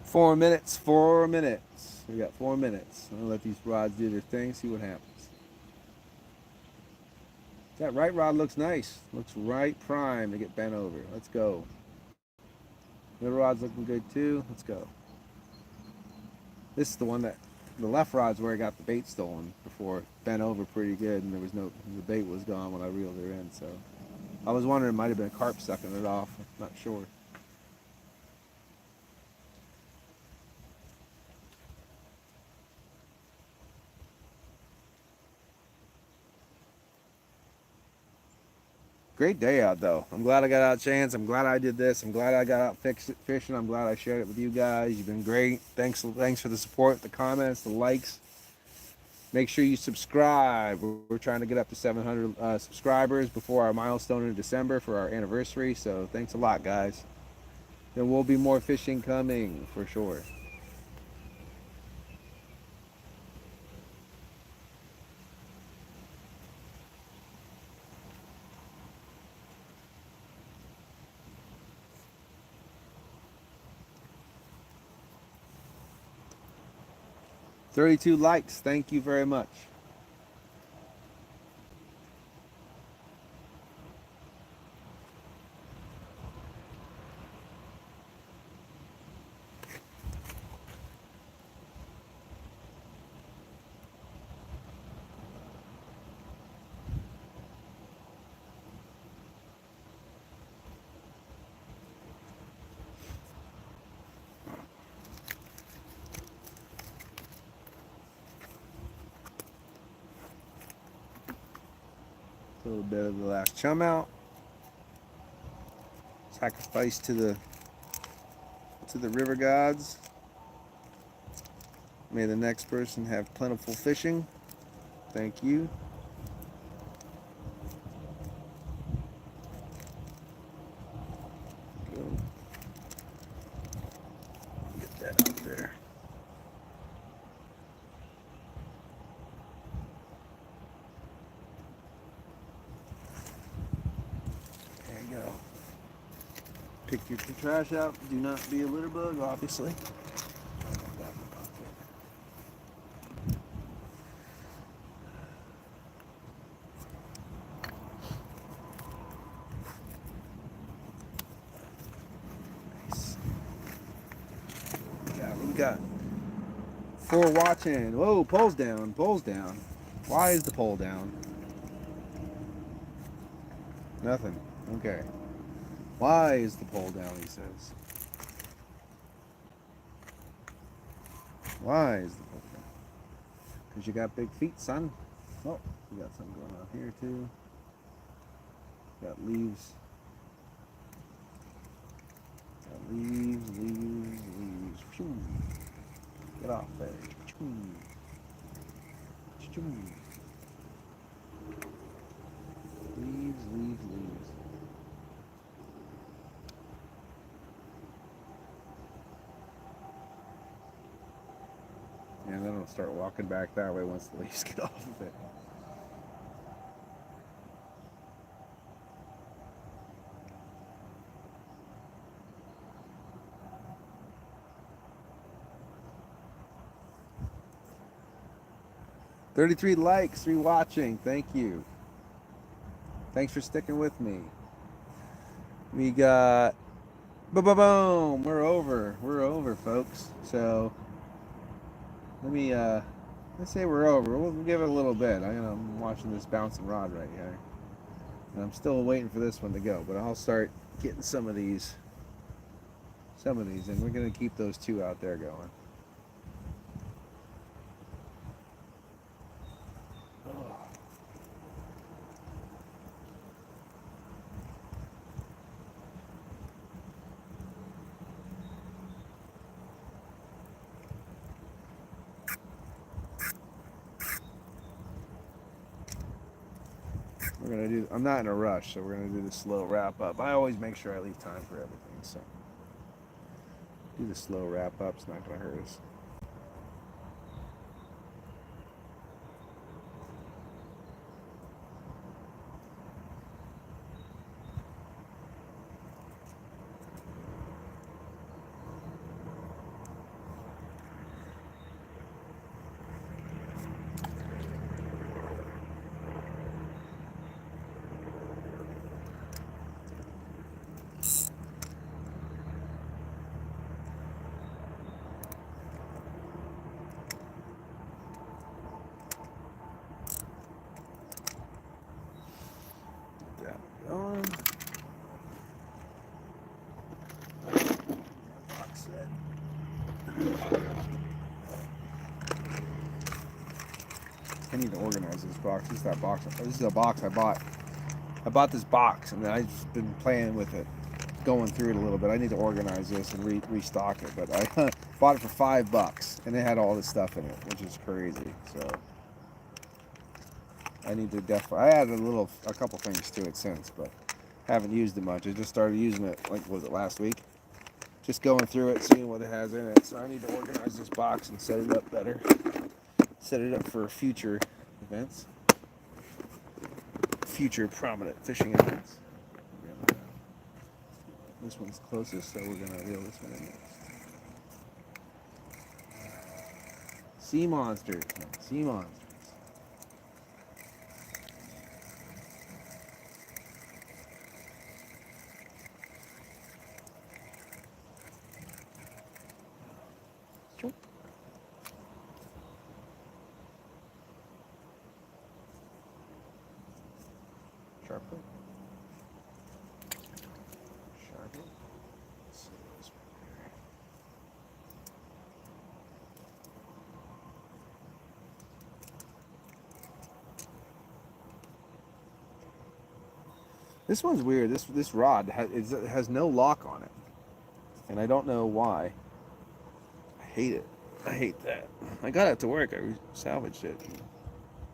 4 minutes, 4 minutes. We got 4 minutes. I'm gonna let these rods do their thing, see what happens. That right rod looks nice. Looks right prime to get bent over. Let's go. The other rod's looking good too. Let's go. This is the one that the left rod's where I got the bait stolen before. Bent over pretty good, and the bait was gone when I reeled her in. So I was wondering, it might have been a carp sucking it off. Not sure. Great day out though. I'm glad I got out, Chance. I'm glad I did this. I'm glad I got out fishing. I'm glad I shared it with you guys. You've been great. Thanks for the support, the comments, the likes. Make sure you subscribe. We're trying to get up to 700 subscribers before our milestone in December for our anniversary. So thanks a lot, guys. There will be more fishing coming for sure. "32 likes. Thank you very much." A little bit of the last chum out. Sacrifice to the river gods. May the next person have plentiful fishing. Thank you. Go. Get that out there. There you go. Pick your trash out. Do not be a litter bug, obviously. Nice. We got 4 watching. Whoa, pole's down, pole's down. Why is the pole down? Nothing. Okay. Why is the pole down, he says. Why is the pole down? Because you got big feet, son. Oh, we got something going on here, too. Got leaves. Got leaves. Get off there. Leaves. And then I'll start walking back that way once the leaves get off of it. "33 likes, 3 watching. Thank you. Thanks for sticking with me. We got boom. We're over, folks. So let's say we're over. We'll give it a little bit. I'm watching this bouncing rod right here, and I'm still waiting for this one to go. But I'll start getting some of these, and we're gonna keep those 2 out there going. I'm not in a rush, so we're gonna do the slow wrap up. I always make sure I leave time for everything, so do the slow wrap up. It's not gonna hurt us. need to organize this box. This is that box. This is a box I bought. I bought this box, and then I've been playing with it, going through it a little bit. I need to organize this and restock it. But I bought it for $5, and it had all this stuff in it, which is crazy. So I need to definitely. I added a couple things to it since, but haven't used it much. I just started using it, like, was it last week? Just going through it, seeing what it has in it. So I need to organize this box and set it up better. Set it up for future events. Future prominent fishing events. This one's closest, so we're gonna reel this one in next. Sea monsters. Sea monsters. Sharp hook. Sharp hook. Let's see this one here. This one's weird. This rod has no lock on it, and I don't know why. I hate it. I hate that. I got it to work. I salvaged it.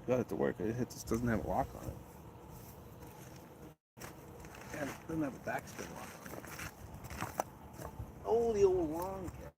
Got it to work. It just doesn't have a lock on it. And it doesn't have a backspin lock on it. Oh, the old long cast.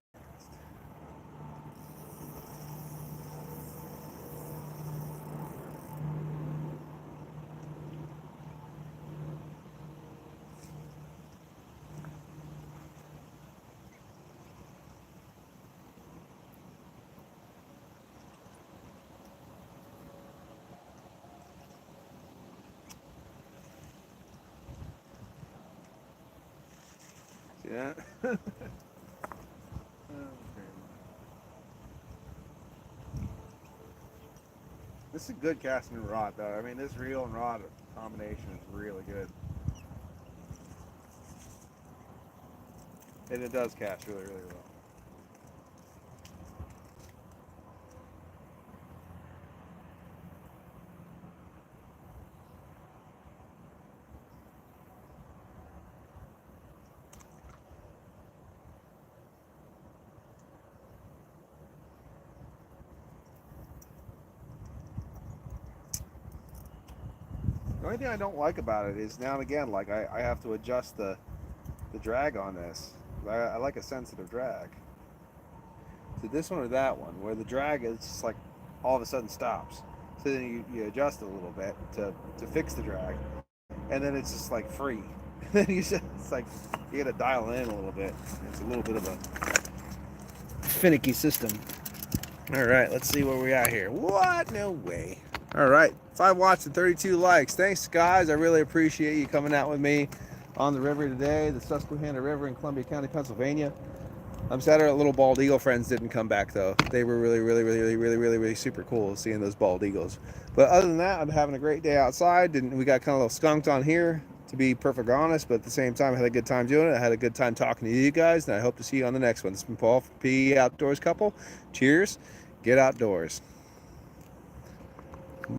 See that? This is a good casting rod, though. I mean, this reel and rod combination is really good. And it does cast really, really well. The only thing I don't like about it is now and again, like I have to adjust the drag on this. I like a sensitive drag. So this one or that one, where the drag is just like all of a sudden stops. So then you adjust it a little bit to fix the drag, and then it's just like free. Then it's like you gotta dial it in a little bit. It's a little bit of a finicky system. All right, let's see where we are here. What? No way. All right, 5 watts and 32 likes. Thanks, guys. I really appreciate you coming out with me on the river today, the Susquehanna River in Columbia County, Pennsylvania. I'm sad our little bald eagle friends didn't come back, though. They were really super cool seeing those bald eagles. But other than that, I'm having a great day outside. We got kind of a little skunked on here, to be perfectly honest, but at the same time, I had a good time doing it. I had a good time talking to you guys, and I hope to see you on the next one. This has been Paul from PE Outdoors Couple. Cheers. Get outdoors.